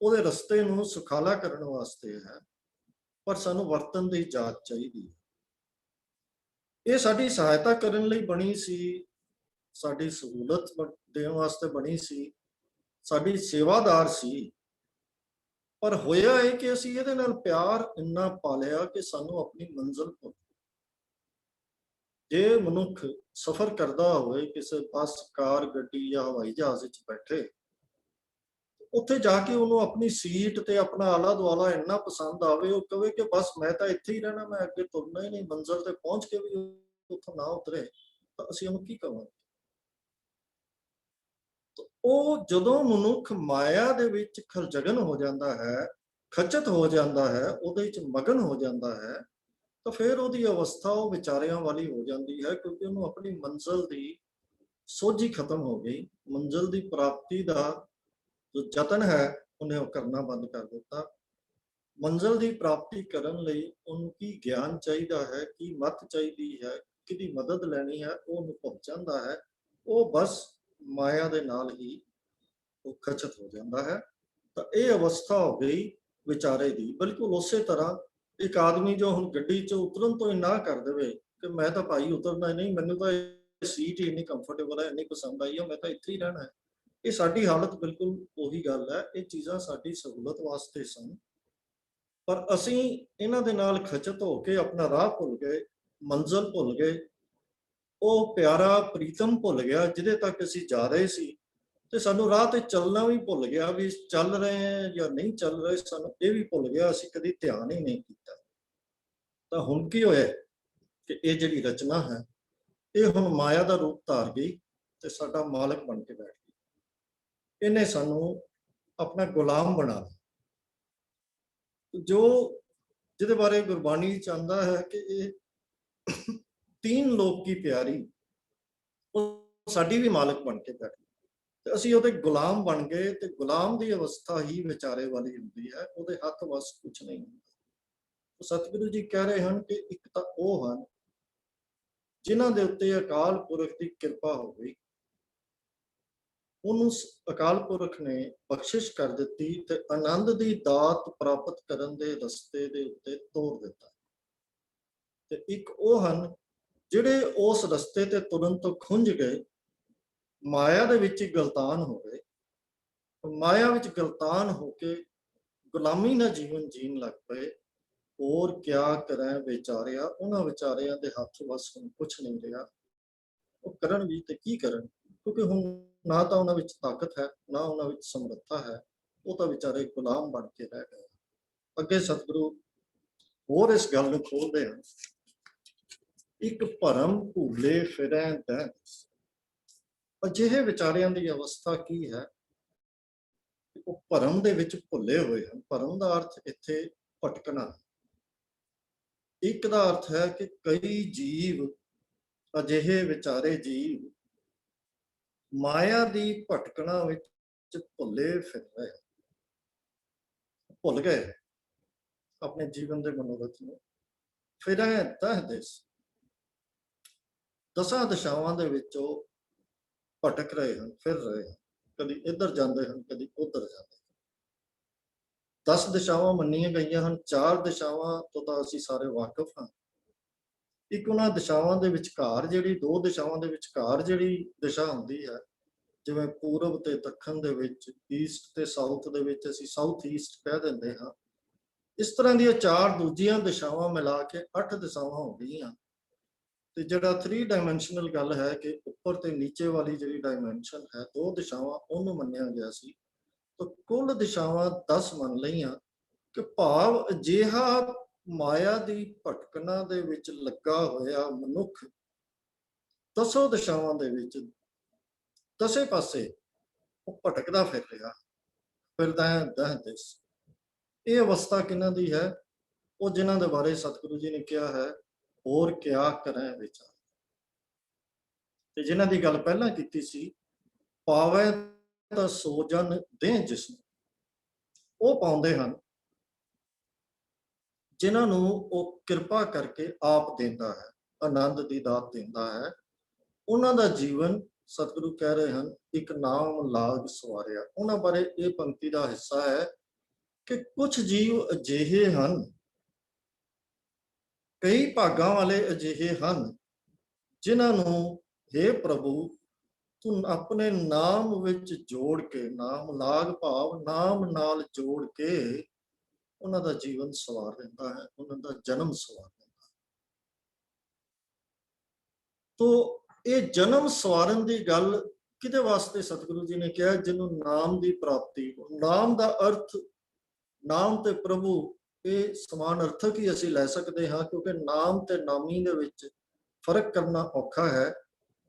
ਉਹਦੇ ਰਸਤੇ ਨੂੰ ਸੁਖਾਲਾ ਕਰਨ ਵਾਸਤੇ ਹੈ, ਪਰ ਸਾਨੂੰ ਵਰਤਨ ਦੀ ਜਾਚ ਚਾਹੀਦੀ ਹੈ। ਇਹ ਸਾਡੀ ਸਹਾਇਤਾ ਕਰਨ ਲਈ ਬਣੀ ਸੀ, ਸਾਡੀ ਸਹੂਲਤ ਦੇਣ ਵਾਸਤੇ ਬਣੀ ਸੀ, ਸਾਡੀ ਸੇਵਾਦਾਰ ਸੀ। ਪਰ ਹੋਇਆ ਇਹ ਕਿ ਅਸੀਂ ਇਹਦੇ ਨਾਲ ਪਿਆਰ ਇੰਨਾ ਪਾ ਲਿਆ ਕਿ ਸਾਨੂੰ ਆਪਣੀ ਮੰਜ਼ਿਲ ਭੁੱਲ। ਜੇ ਮਨੁੱਖ ਸਫ਼ਰ ਕਰਦਾ ਹੋਵੇ ਕਿਸੇ ਬੱਸ, ਕਾਰ, ਗੱਡੀ ਜਾਂ ਹਵਾਈ ਜਹਾਜ਼ ਵਿੱਚ ਬੈਠੇ, ਉੱਥੇ ਜਾ ਕੇ ਉਹਨੂੰ ਆਪਣੀ ਸੀਟ ਤੇ ਆਪਣਾ ਆਲਾ ਦੁਆਲਾ ਇੰਨਾ ਪਸੰਦ ਆਵੇ, ਉਹ ਕਵੇ ਕਿ ਬਸ ਮੈਂ ਤਾਂ ਇੱਥੇ ਹੀ ਰਹਿਣਾ, ਮੈਂ ਅੱਗੇ ਤੁਰਨਾ ਹੀ ਨਹੀਂ, ਮੰਜ਼ਿਲ ਤੇ ਪਹੁੰਚ ਕੇ ਵੀ ਉੱਥੋਂ ਨਾ ਉਤਰੇ, ਤਾਂ ਅਸੀਂ ਉਹਨੂੰ ਕੀ ਕਵਾਂਗੇ? ਉਹ ਜਦੋਂ ਮਨੁੱਖ ਮਾਇਆ ਦੇ ਵਿੱਚ ਖਲਜਗਨ ਹੋ ਜਾਂਦਾ ਹੈ, ਖਚਤ ਹੋ ਜਾਂਦਾ ਹੈ, ਉਹਦੇ ਵਿੱਚ ਮਗਨ ਹੋ ਜਾਂਦਾ ਹੈ, ਤਾਂ ਫਿਰ ਉਹਦੀ ਅਵਸਥਾ ਉਹ ਵਿਚਾਰਿਆਂ ਵਾਲੀ ਹੋ ਜਾਂਦੀ ਹੈ। ਕਿਉਂਕਿ ਉਹਨੂੰ ਆਪਣੀ ਮੰਜ਼ਿਲ ਦੀ ਸੋਝੀ ਖਤਮ ਹੋ ਗਈ, ਮੰਜ਼ਿਲ ਦੀ ਪ੍ਰਾਪਤੀ ਦਾ ਜੋ ਯਤਨ ਹੈ ਉਹਨੇ ਉਹ ਕਰਨਾ ਬੰਦ ਕਰ ਦਿੱਤਾ। ਮੰਜ਼ਿਲ ਦੀ ਪ੍ਰਾਪਤੀ ਕਰਨ ਲਈ ਉਹਨੂੰ ਕੀ ਗਿਆਨ ਚਾਹੀਦਾ ਹੈ, ਕੀ ਮੱਤ ਚਾਹੀਦੀ ਹੈ, ਕਿਹਦੀ ਮਦਦ ਲੈਣੀ ਹੈ, ਉਹ ਉਹਨੂੰ ਭੁੱਲ ਜਾਂਦਾ ਹੈ। ਉਹ ਬਸ ਮਾਇਆ ਦੇ ਨਾਲ ਹੀ ਉਹ ਖਚਤ ਹੋ ਜਾਂਦਾ ਹੈ। ਤਾਂ ਇਹ ਅਵਸਥਾ ਹੋ ਗਈ ਵਿਚਾਰੇ ਦੀ। ਬਿਲਕੁਲ ਉਸੇ ਤਰ੍ਹਾਂ ਇੱਕ ਆਦਮੀ ਜੋ ਹੁਣ ਗੱਡੀ 'ਚੋਂ ਉਤਰਨ ਤੋਂ ਨਾ ਕਰ ਦੇਵੇ ਕਿ ਮੈਂ ਤਾਂ ਭਾਈ ਉਤਰਨਾ ਨਹੀਂ, ਮੈਨੂੰ ਤਾਂ ਇਹ ਸੀਟ ਹੀ ਇੰਨੀ ਕੰਫਰਟੇਬਲ ਹੈ, ਇੰਨੀ ਪਸੰਦ ਆਈ ਹੈ, ਮੈਂ ਤਾਂ ਇੱਥੇ ਹੀ ਰਹਿਣਾ ਹੈ। ਇਹ ਸਾਡੀ ਹਾਲਤ ਬਿਲਕੁਲ ਉਹੀ ਗੱਲ ਹੈ। ਇਹ ਚੀਜ਼ਾਂ ਸਾਡੀ ਸਹੂਲਤ ਵਾਸਤੇ ਸਨ, ਪਰ ਅਸੀਂ ਇਹਨਾਂ ਦੇ ਨਾਲ ਖਚਤ ਹੋ ਕੇ ਆਪਣਾ ਰਾਹ ਭੁੱਲ ਗਏ, ਮੰਜ਼ਿਲ ਭੁੱਲ ਗਏ, ਉਹ ਪਿਆਰਾ ਪ੍ਰੀਤਮ ਭੁੱਲ ਗਿਆ ਜਿਹਦੇ ਤੱਕ ਅਸੀਂ ਜਾ ਰਹੇ ਸੀ, ਤੇ ਸਾਨੂੰ ਰਾਹ ਤੇ ਚੱਲਣਾ ਵੀ ਭੁੱਲ ਗਿਆ, ਵੀ ਚੱਲ ਰਹੇ ਹਾਂ ਜਾਂ ਨਹੀਂ ਚੱਲ ਰਹੇ, ਸਾਨੂੰ ਇਹ ਵੀ ਭੁੱਲ ਗਿਆ, ਅਸੀਂ ਕਦੀ ਧਿਆਨ ਹੀ ਨਹੀਂ ਕੀਤਾ। ਤਾਂ ਹੁਣ ਕੀ ਹੋਇਆ ਕਿ ਇਹ ਜਿਹੜੀ ਰਚਨਾ ਹੈ ਇਹ ਹੁਣ ਮਾਇਆ ਦਾ ਰੂਪ ਧਾਰ ਗਈ ਤੇ ਸਾਡਾ ਮਾਲਕ ਬਣ ਕੇ ਬੈਠ ਗਈ। ਇਹਨੇ ਸਾਨੂੰ ਆਪਣਾ ਗੁਲਾਮ ਬਣਾ ਲਿਆ। ਜੋ ਜਿਹਦੇ ਬਾਰੇ ਗੁਰਬਾਣੀ ਚ ਆਂਦਾ ਹੈ ਕਿ ਇਹ ਤੀਨ ਲੋਕ ਕੀ ਪਿਆਰੀ, ਉਹ ਸਾਡੀ ਵੀ ਮਾਲਕ ਬਣ ਕੇ ਬੈਠ ਗਈ ਤੇ ਅਸੀਂ ਉਹਦੇ ਗੁਲਾਮ ਬਣ ਗਏ। ਤੇ ਗੁਲਾਮ ਦੀ ਅਵਸਥਾ ਹੀ ਵਿਚਾਰੇ ਵਾਲੀ ਹੁੰਦੀ ਹੈ, ਉਹਦੇ ਹੱਥ ਵੱਸ ਕੁਝ ਨਹੀਂ ਹੁੰਦਾ। ਸਤਿਗੁਰੂ ਜੀ ਕਹਿ ਰਹੇ ਹਨ ਕਿ ਇੱਕ ਤਾਂ ਉਹ ਹਨ ਜਿਨ੍ਹਾਂ ਦੇ ਉੱਤੇ ਅਕਾਲ ਪੁਰਖ ਦੀ ਕਿਰਪਾ ਹੋ ਗਈ, ਉਹਨੂੰ ਅਕਾਲ ਪੁਰਖ ਨੇ ਬਖਸ਼ਿਸ਼ ਕਰ ਦਿੱਤੀ ਤੇ ਆਨੰਦ ਦੀ ਦਾਤ ਪ੍ਰਾਪਤ ਕਰਨ ਦੇ ਰਸਤੇ ਦੇ ਉੱਤੇ ਤੋਰ ਦਿੱਤਾ। ਤੇ ਇੱਕ ਉਹ ਹਨ ਜਿਹੜੇ ਉਸ ਰਸਤੇ ਤੇ ਤੁਰਨ ਤੋਂ ਖੁੰਝ ਗਏ, ਮਾਇਆ ਦੇ ਵਿੱਚ ਗਲਤਾਨ ਹੋ ਗਏ, ਮਾਇਆ ਵਿੱਚ ਗਲਤਾਨ ਹੋ ਕੇ ਗੁਲਾਮੀ ਨਾਲ ਜੀਵਨ ਜੀਣ ਲੱਗ ਪਏ। ਹੋਰ ਕਿਆ ਕਰਾਂ ਵਿਚਾਰਿਆ, ਉਹਨਾਂ ਵਿਚਾਰਿਆਂ ਦੇ ਹੱਥ ਵੱਸ ਹੁਣ ਕੁਛ ਨਹੀਂ ਰਿਹਾ। ਉਹ ਕਰਨ ਵੀ ਤੇ ਕੀ ਕਰਨ, ਕਿਉਂਕਿ ਹੁਣ ਨਾ ਤਾਂ ਉਹਨਾਂ ਵਿੱਚ ਤਾਕਤ ਹੈ, ਨਾ ਉਹਨਾਂ ਵਿੱਚ ਸਮਰੱਥਾ ਹੈ। ਉਹ ਤਾਂ ਵਿਚਾਰੇ ਗੁਲਾਮ ਬਣ ਕੇ ਰਹਿ ਗਏ। ਅੱਗੇ ਸਤਿਗੁਰੂ ਹੋਰ ਇਸ ਗੱਲ ਨੂੰ ਖੋਲਦੇ ਹਨ। ਇੱਕ ਭਰਮ ਭੂਲੇ ਫਿਰੈ ਦਹਿ। ਅਜਿਹੇ ਵਿਚਾਰਿਆਂ ਦੀ ਅਵਸਥਾ ਕੀ ਹੈ? ਉਹ ਭਰਮ ਦੇ ਵਿੱਚ ਭੁੱਲੇ ਹੋਏ ਹਨ। ਭਰਮ ਦਾ ਅਰਥ ਇੱਥੇ ਭਟਕਣਾ। ਇੱਕ ਦਾ ਅਰਥ ਹੈ ਕਿ ਕਈ ਜੀਵ, ਅਜਿਹੇ ਵਿਚਾਰੇ ਜੀਵ ਮਾਇਆ ਦੀ ਭਟਕਣਾ ਵਿੱਚ ਭੁੱਲੇ ਫਿਰ ਰਹੇ, ਭੁੱਲ ਗਏ ਆਪਣੇ ਜੀਵਨ ਦੇ ਮਨੋਰਥ ਨੂੰ। ਫਿਰ ਦਸਾਂ ਦਿਸ਼ਾਵਾਂ ਦੇ ਵਿੱਚ ਉਹ ਭਟਕ ਰਹੇ ਹਨ, ਫਿਰ ਰਹੇ ਹਨ। ਕਦੀ ਇੱਧਰ ਜਾਂਦੇ ਹਨ, ਕਦੀ ਉੱਧਰ ਜਾਂਦੇ ਹਨ। 10 ਦਿਸ਼ਾਵਾਂ ਮੰਨੀਆਂ ਗਈਆਂ ਹਨ। 4 ਦਿਸ਼ਾਵਾਂ ਤੋਂ ਤਾਂ ਅਸੀਂ ਸਾਰੇ ਵਾਕਿਫ ਹਾਂ। ਇੱਕ ਉਹਨਾਂ ਦਿਸ਼ਾਵਾਂ ਦੇ ਵਿਚਕਾਰ ਜਿਹੜੀ, 2 ਦਿਸ਼ਾਵਾਂ ਦੇ ਵਿਚਕਾਰ ਜਿਹੜੀ ਦਿਸ਼ਾ ਹੁੰਦੀ ਹੈ, ਜਿਵੇਂ ਪੂਰਬ ਤੇ ਦੱਖਣ ਦੇ ਵਿੱਚ, ਈਸਟ ਤੇ ਸਾਊਥ ਦੇ ਵਿੱਚ ਅਸੀਂ ਸਾਊਥ ਈਸਟ ਕਹਿ ਦਿੰਦੇ ਹਾਂ। ਇਸ ਤਰ੍ਹਾਂ ਦੀਆਂ 4 ਦੂਜੀਆਂ ਦਿਸ਼ਾਵਾਂ ਮਿਲਾ ਕੇ 8 ਦਿਸ਼ਾਵਾਂ ਹੋ ਗਈਆਂ। ਤੇ ਜਿਹੜਾ 3 ਡਾਇਮੈਂਸ਼ਨਲ ਗੱਲ ਹੈ ਕਿ ਉੱਪਰ ਤੇ ਨੀਚੇ ਵਾਲੀ ਜਿਹੜੀ ਡਾਇਮੈਂਸ਼ਨ ਹੈ, 2 ਦਿਸ਼ਾਵਾਂ, ਉਹਨੂੰ ਮੰਨਿਆ ਗਿਆ ਸੀ। ਤਾਂ ਕੁੱਲ ਦਿਸ਼ਾਵਾਂ 10 ਮੰਨ ਲਈਆਂ। ਕਿ ਭਾਵ ਅਜਿਹਾ ਮਾਇਆ ਦੀ ਭਟਕਣਾ ਦੇ ਵਿੱਚ ਲੱਗਾ ਹੋਇਆ ਮਨੁੱਖ 10 ਦਿਸ਼ਾਵਾਂ ਦੇ ਵਿੱਚ 10 ਪਾਸੇ ਉਹ ਭਟਕਦਾ ਫਿਰ ਰਿਹਾ, ਫਿਰਦਾ ਹੈ ਦਹ ਦਿਸ। ਇਹ ਅਵਸਥਾ ਕਿਹਨਾਂ ਦੀ ਹੈ? ਉਹ ਜਿਨ੍ਹਾਂ ਦੇ ਬਾਰੇ ਸਤਿਗੁਰੂ ਜੀ ਨੇ ਕਿਹਾ ਹੈ, ਹੋਰ ਕਿਆ ਕਰਾਂ ਵਿਚਾਰ। ਤੇ ਜਿਨ੍ਹਾਂ ਦੀ ਗੱਲ ਪਹਿਲਾਂ ਕੀਤੀ ਸੀ, ਪਾਵੈ ਤਾਂ ਸੋ ਜਨ ਦੇਹ ਜਿਸਨੂੰ, ਉਹ ਪਾਉਂਦੇ ਹਨ ਜਿਨ੍ਹਾਂ ਨੂੰ ਉਹ ਕਿਰਪਾ ਕਰਕੇ ਆਪ ਦਿੰਦਾ ਹੈ, ਆਨੰਦ ਦੀ ਦਾਤ ਦਿੰਦਾ ਹੈ। ਉਹਨਾਂ ਦਾ ਜੀਵਨ, ਸਤਿਗੁਰੂ ਕਹਿ ਰਹੇ ਹਨ, ਇੱਕ ਨਾਮ ਲਾਗ ਸਵਾਰਿਆ। ਉਹਨਾਂ ਬਾਰੇ ਇਹ ਪੰਕਤੀ ਦਾ ਹਿੱਸਾ ਹੈ ਕਿ ਕੁਝ ਜੀਵ ਅਜਿਹੇ ਹਨ, ਕਈ ਭਾਗਾਂ ਵਾਲੇ ਅਜਿਹੇ ਹਨ, ਜਿਨ੍ਹਾਂ ਨੂੰ हे ਪ੍ਰਭੂ ਤੂੰ ਆਪਣੇ ਨਾਮ ਵਿੱਚ ਜੋੜ ਕੇ, ਨਾਮ ਲਾਗ ਭਾਵ ਨਾਮ ਨਾਲ ਜੋੜ ਕੇ ਉਹਨਾਂ ਦਾ ਜੀਵਨ ਸਵਾਰ ਦਿੰਦਾ ਹੈ, ਉਹਨਾਂ ਦਾ ਜਨਮ ਸਵਾਰ ਦਿੰਦਾ ਹੈ। ਤੋ ਇਹ ਜਨਮ ਸਵਾਰਨ ਦੀ ਗੱਲ ਕਿਹਦੇ ਵਾਸਤੇ ਸਤਿਗੁਰੂ ਜੀ ਨੇ ਕਿਹਾ? ਜਿਹਨੂੰ ਨਾਮ ਦੀ ਪ੍ਰਾਪਤੀ। ਨਾਮ ਦਾ ਅਰਥ, ਨਾਮ ਤੇ ਪ੍ਰਭੂ, ਇਹ ਸਮਾਨ ਅਰਥਕ ਹੀ ਅਸੀਂ ਲੈ ਸਕਦੇ ਹਾਂ, ਕਿਉਂਕਿ ਨਾਮ ਤੇ ਨਾਮੀ ਦੇ ਵਿੱਚ ਫਰਕ ਕਰਨਾ ਔਖਾ ਹੈ।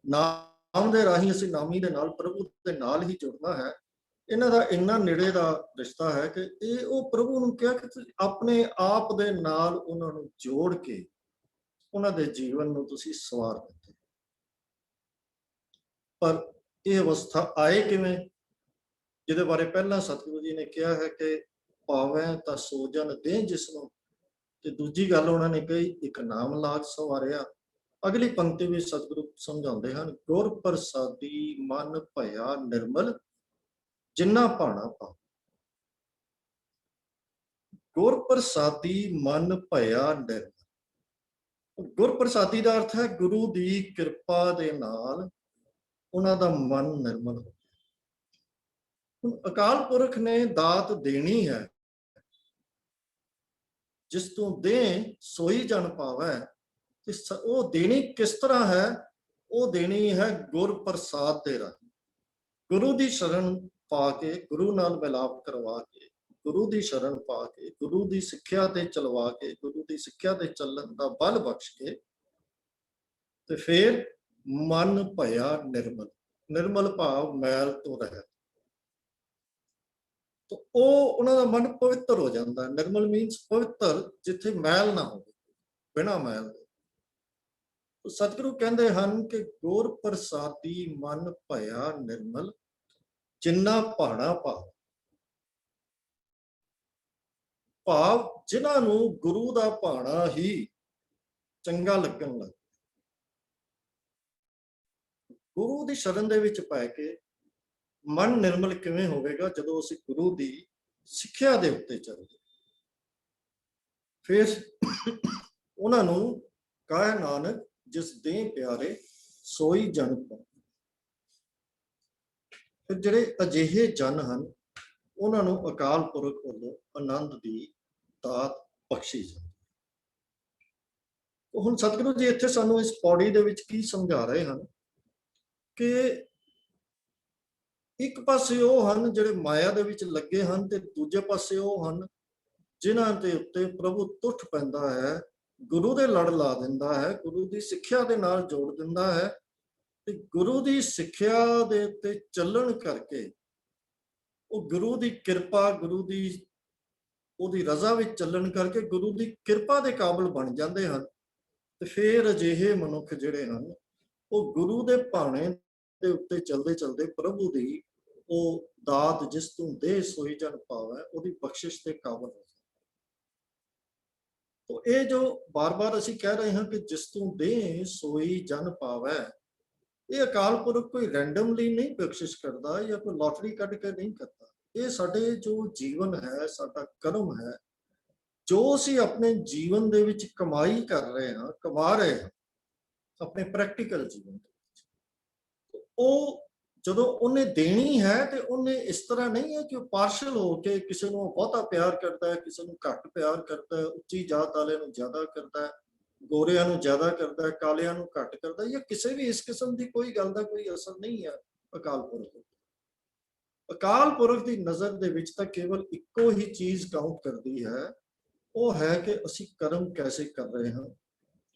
ਨਾਮ ਦੇ ਰਾਹੀਂ ਅਸੀਂ ਨਾਮੀ ਦੇ ਨਾਲ, ਪ੍ਰਭੂ ਦੇ ਨਾਲ ਹੀ ਜੁੜਨਾ ਹੈ। ਇਹਨਾਂ ਦਾ ਇੰਨਾ ਨੇੜੇ ਦਾ ਰਿਸ਼ਤਾ ਹੈ ਕਿ ਇਹ ਉਹ ਪ੍ਰਭੂ ਨੂੰ ਕਿਹਾ ਕਿ ਤੁਸੀਂ ਆਪਣੇ ਆਪ ਦੇ ਨਾਲ ਉਹਨਾਂ ਨੂੰ ਜੋੜ ਕੇ ਉਹਨਾਂ ਦੇ ਜੀਵਨ ਨੂੰ ਤੁਸੀਂ ਸਵਾਰ ਦਿੱਤੇ। ਪਰ ਇਹ ਅਵਸਥਾ ਆਏ ਕਿਵੇਂ? ਜਿਹਦੇ ਬਾਰੇ ਪਹਿਲਾਂ ਸਤਿਗੁਰੂ ਜੀ ਨੇ ਕਿਹਾ ਹੈ ਕਿ ਪਾਵੈ ਤਾਂ ਸੋ ਜਨ ਦੇਹ ਜਿਸਨੂੰ। ਤੇ ਦੂਜੀ ਗੱਲ ਉਹਨਾਂ ਨੇ ਕਹੀ, ਇੱਕ ਨਾਮ ਲਾਗ ਸਵਾਰਿਆ। ਅਗਲੀ ਪੰਕਤੀ ਵਿੱਚ ਸਤਿਗੁਰੂ ਸਮਝਾਉਂਦੇ ਹਨ, ਗੁਰ ਪ੍ਰਸਾਦੀ ਮਨ ਭਇਆ ਨਿਰਮਲ ਜਿੰਨਾ ਭਾਣਾ ਪਾ। ਗੁਰ ਪ੍ਰਸਾਦੀ ਮਨ ਭਇਆ ਨਿਰਮਲ। ਗੁਰ ਪ੍ਰਸਾਦੀ ਦਾ ਅਰਥ ਹੈ ਗੁਰੂ ਦੀ ਕਿਰਪਾ ਦੇ ਨਾਲ ਉਹਨਾਂ ਦਾ ਮਨ ਨਿਰਮਲ ਹੋ ਗਿਆ। ਹੁਣ ਅਕਾਲ ਪੁਰਖ ਨੇ ਦਾਤ ਦੇਣੀ ਹੈ, ਜਿਸ ਤੋਂ ਦੇ ਸੋਈ ਜਨ ਪਾਵੈ। ਉਹ ਦੇਣੀ ਕਿਸ ਤਰ੍ਹਾਂ ਹੈ? ਉਹ ਦੇਣੀ ਹੈ ਗੁਰ ਪ੍ਰਸਾਦ ਦੇ ਰਾਹੀਂ। ਗੁਰੂ ਦੀ ਸ਼ਰਨ ਪਾ ਕੇ, ਗੁਰੂ ਨਾਲ ਮਿਲਾਪ ਕਰਵਾ ਕੇ, ਗੁਰੂ ਦੀ ਸ਼ਰਨ ਪਾ ਕੇ, ਗੁਰੂ ਦੀ ਸਿੱਖਿਆ ਤੇ ਚਲਵਾ ਕੇ, ਗੁਰੂ ਦੀ ਸਿੱਖਿਆ ਤੇ ਚੱਲਣ ਦਾ ਬਲ ਬਖਸ਼ ਕੇ, ਤੇ ਫਿਰ ਮਨ ਭਇਆ ਨਿਰਮਲ। ਨਿਰਮਲ ਭਾਵ ਮੈਲ ਤੋਂ ਰਹਿਤ। ਤਾਂ ਉਹ ਉਹਨਾਂ ਦਾ ਮਨ ਪਵਿੱਤਰ ਹੋ ਜਾਂਦਾ ਹੈ। ਨਿਰਮਲ ਮੀਨਸ ਪਵਿੱਤਰ, ਜਿੱਥੇ ਮੈਲ ਨਾ ਹੋਵੇ, ਬਿਨਾਂ ਮੈਲ ਦੇ। ਸਤਿਗੁਰੂ ਕਹਿੰਦੇ ਹਨ ਕਿ ਗੁਰ ਪ੍ਰਸਾਦੀ ਮਨ ਭਇਆ ਨਿਰਮਲ, ਜਿੰਨਾ ਭਾਣਾ ਭਾਵ। ਭਾਵ ਜਿਨ੍ਹਾਂ ਨੂੰ ਗੁਰੂ ਦਾ ਭਾਣਾ ਹੀ ਚੰਗਾ ਲੱਗਣ ਲੱਗ, ਗੁਰੂ ਦੀ ਸ਼ਰਨ ਦੇ ਵਿੱਚ ਪੈ ਕੇ ਮਨ ਨਿਰਮਲ ਕਿਵੇਂ ਹੋਵੇਗਾ? ਜਦੋਂ ਅਸੀਂ ਗੁਰੂ ਦੀ ਸਿੱਖਿਆ ਦੇ ਉੱਤੇ ਚੱਲਦੇ। ਫਿਰ ਉਹਨਾਂ ਨੂੰ ਕਹੇ ਨਾਨਕ, ਜਿਸ ਦੇ ਪਿਆਰੇ ਸੋਈ ਜਨ ਪਾਵੇ। ਫਿਰ ਜਿਹੜੇ ਅਜਿਹੇ ਜਨ ਹਨ, ਉਹਨਾਂ ਨੂੰ ਅਕਾਲ ਪੁਰਖ ਵੱਲੋਂ ਆਨੰਦ ਦੀ ਦਾਤ ਬਖਸ਼ੀ ਜਾਂਦੀ। ਹੁਣ ਸਤਿਗੁਰੂ ਜੀ ਇੱਥੇ ਸਾਨੂੰ ਇਸ ਪੌੜੀ ਦੇ ਵਿੱਚ ਕੀ ਸਮਝਾ ਰਹੇ ਹਨ ਕਿ ਇੱਕ ਪਾਸੇ ਉਹ ਹਨ ਜਿਹੜੇ ਮਾਇਆ ਦੇ ਵਿੱਚ ਲੱਗੇ ਹਨ, ਤੇ ਦੂਜੇ ਪਾਸੇ ਉਹ ਹਨ ਜਿਨ੍ਹਾਂ ਦੇ ਉੱਤੇ ਪ੍ਰਭੂ ਤੁੱਠ ਪੈਂਦਾ ਹੈ, ਗੁਰੂ ਦੇ ਲੜ ਲਾ ਦਿੰਦਾ ਹੈ, ਗੁਰੂ ਦੀ ਸਿੱਖਿਆ ਦੇ ਨਾਲ ਜੋੜ ਦਿੰਦਾ ਹੈ। ਤੇ ਗੁਰੂ ਦੀ ਸਿੱਖਿਆ ਦੇ ਉੱਤੇ ਚੱਲਣ ਕਰਕੇ ਉਹ ਗੁਰੂ ਦੀ ਕਿਰਪਾ, ਗੁਰੂ ਦੀ ਉਹਦੀ ਰਜ਼ਾ ਵਿੱਚ ਚੱਲਣ ਕਰਕੇ ਗੁਰੂ ਦੀ ਕਿਰਪਾ ਦੇ ਕਾਬਿਲ ਬਣ ਜਾਂਦੇ ਹਨ। ਤੇ ਫਿਰ ਅਜਿਹੇ ਮਨੁੱਖ ਜਿਹੜੇ ਹਨ, ਉਹ ਗੁਰੂ ਦੇ ਭਾਣੇ ਦੇ ਉੱਤੇ ਚਲਦੇ ਚਲਦੇ ਪ੍ਰਭੂ ਦੀ ਉਹ ਦਾਤ, ਜਿਸ ਤੋਂ ਦੇ ਸੋਈ ਜਨ ਪਾਵੈ, ਉਹਦੀ ਬਖਸ਼ਿਸ਼ ਦੇ ਕਾਬਿਲ ਹੋ। तो ये जो बार बार ਅਸੀਂ ਕਹਿ ਰਹੇ ਹਾਂ ਕਿ ਜਿਸ ਤੋਂ ਦੇ ਸੋਈ ਜਨ ਪਾਵੈ, ਇਹ ਅਕਾਲ ਪੁਰਖ ਕੋਈ ਰੈਂਡਮਲੀ ਨਹੀਂ ਬਖਸ਼ਿਸ਼ ਕਰਦਾ ਜਾਂ ਕੋਈ ਲੋਟਰੀ ਕੱਢ ਕੇ ਨਹੀਂ ਕਰਦਾ। ਇਹ ਸਾਡੇ ਜੋ ਜੀਵਨ ਹੈ, ਸਾਡਾ ਕਰਮ ਹੈ, ਜੋ ਅਸੀਂ ਆਪਣੇ ਜੀਵਨ ਦੇ ਵਿੱਚ ਕਮਾਈ ਕਰ ਰਹੇ ਹਾਂ, ਕਮਾ ਰਹੇ ਹਾਂ ਆਪਣੇ ਪ੍ਰੈਕਟੀਕਲ ਜੀਵਨ ਦੇ ਵਿੱਚ, ਉਹ ਜਦੋਂ ਉਹਨੇ ਦੇਣੀ ਹੈ ਤੇ ਉਹਨੇ ਇਸ ਤਰ੍ਹਾਂ ਨਹੀਂ ਹੈ ਕਿ ਉਹ ਪਾਰਸ਼ਲ ਹੋ ਕੇ ਕਿਸੇ ਨੂੰ ਬਹੁਤਾ ਪਿਆਰ ਕਰਦਾ ਹੈ, ਕਿਸੇ ਨੂੰ ਘੱਟ ਪਿਆਰ ਕਰਦਾ ਹੈ, ਉੱਚੀ ਜਾਤ ਵਾਲਿਆਂ ਨੂੰ ਜ਼ਿਆਦਾ ਕਰਦਾ ਹੈ, ਗੋਰਿਆਂ ਨੂੰ ਜ਼ਿਆਦਾ ਕਰਦਾ ਹੈ, ਕਾਲਿਆਂ ਨੂੰ ਘੱਟ ਕਰਦਾ ਹੈ, ਜਾਂ ਕਿਸੇ ਵੀ ਇਸ ਕਿਸਮ ਦੀ ਕੋਈ ਗੱਲ ਦਾ ਕੋਈ ਅਸਰ ਨਹੀਂ ਹੈ ਅਕਾਲ ਪੁਰਖ। ਅਕਾਲ ਪੁਰਖ ਦੀ ਨਜ਼ਰ ਦੇ ਵਿੱਚ ਤਾਂ ਕੇਵਲ ਇੱਕੋ ਹੀ ਚੀਜ਼ ਕਾਊਂਟ ਕਰਦੀ ਹੈ, ਉਹ ਹੈ ਕਿ ਅਸੀਂ ਕਰਮ ਕੈਸੇ ਕਰ ਰਹੇ ਹਾਂ,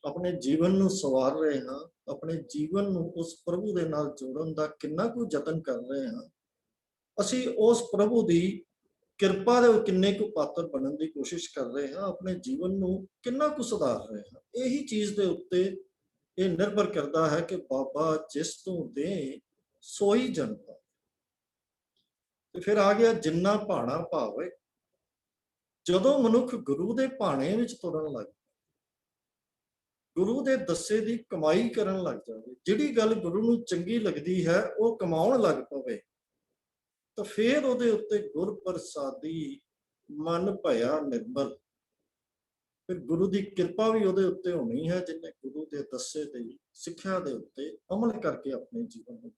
ਆਪਣੇ ਜੀਵਨ ਨੂੰ ਸਵਾਰ ਰਹੇ ਹਾਂ, ਆਪਣੇ ਜੀਵਨ ਨੂੰ ਉਸ ਪ੍ਰਭੂ ਦੇ ਨਾਲ ਜੋੜਨ ਦਾ ਕਿੰਨਾ ਕੁ ਯਤਨ ਕਰ ਰਹੇ ਹਾਂ, ਅਸੀਂ ਉਸ ਪ੍ਰਭੂ ਦੀ ਕਿਰਪਾ ਦੇ ਕਿੰਨੇ ਕੁ ਪਾਤਰ ਬਣਨ ਦੀ ਕੋਸ਼ਿਸ਼ ਕਰ ਰਹੇ ਹਾਂ, ਆਪਣੇ ਜੀਵਨ ਨੂੰ ਕਿੰਨਾ ਕੁ ਸੁਧਾਰ ਰਹੇ ਹਾਂ। ਇਹੀ ਚੀਜ਼ ਦੇ ਉੱਤੇ ਇਹ ਨਿਰਭਰ ਕਰਦਾ ਹੈ ਕਿ ਬਾਬਾ ਜਿਸ ਤੋਂ ਦੇ ਸੋਈ ਜਨ ਪਾਵੇ। ਤੇ ਫਿਰ ਆ ਗਿਆ ਜਿੰਨਾ ਭਾਣਾ ਭਾਵੇ। ਜਦੋਂ ਮਨੁੱਖ ਗੁਰੂ ਦੇ ਭਾਣੇ ਵਿੱਚ ਤੁਰਨ ਲੱਗ, ਗੁਰੂ ਦੇ ਦੱਸੇ ਦੀ ਕਮਾਈ ਕਰਨ ਲੱਗ ਜਾਵੇ, ਜਿਹੜੀ ਗੱਲ ਗੁਰੂ ਨੂੰ ਚੰਗੀ ਲੱਗਦੀ ਹੈ ਉਹ ਕਮਾਉਣ ਲੱਗ ਪਵੇ, ਤਾਂ ਫਿਰ ਉਹਦੇ ਉੱਤੇ ਗੁਰ ਪ੍ਰਸਾਦੀ ਮਨ ਭਇਆ ਨਿਰਮਲ। ਫਿਰ ਗੁਰੂ ਦੀ ਕਿਰਪਾ ਵੀ ਉਹਦੇ ਉੱਤੇ ਹੋਣੀ ਹੈ, ਜਿਹਨੇ ਗੁਰੂ ਦੇ ਦੱਸੇ ਦੀ ਸਿੱਖਿਆ ਦੇ ਉੱਤੇ ਅਮਲ ਕਰਕੇ ਆਪਣੇ ਜੀਵਨ ਨੂੰ।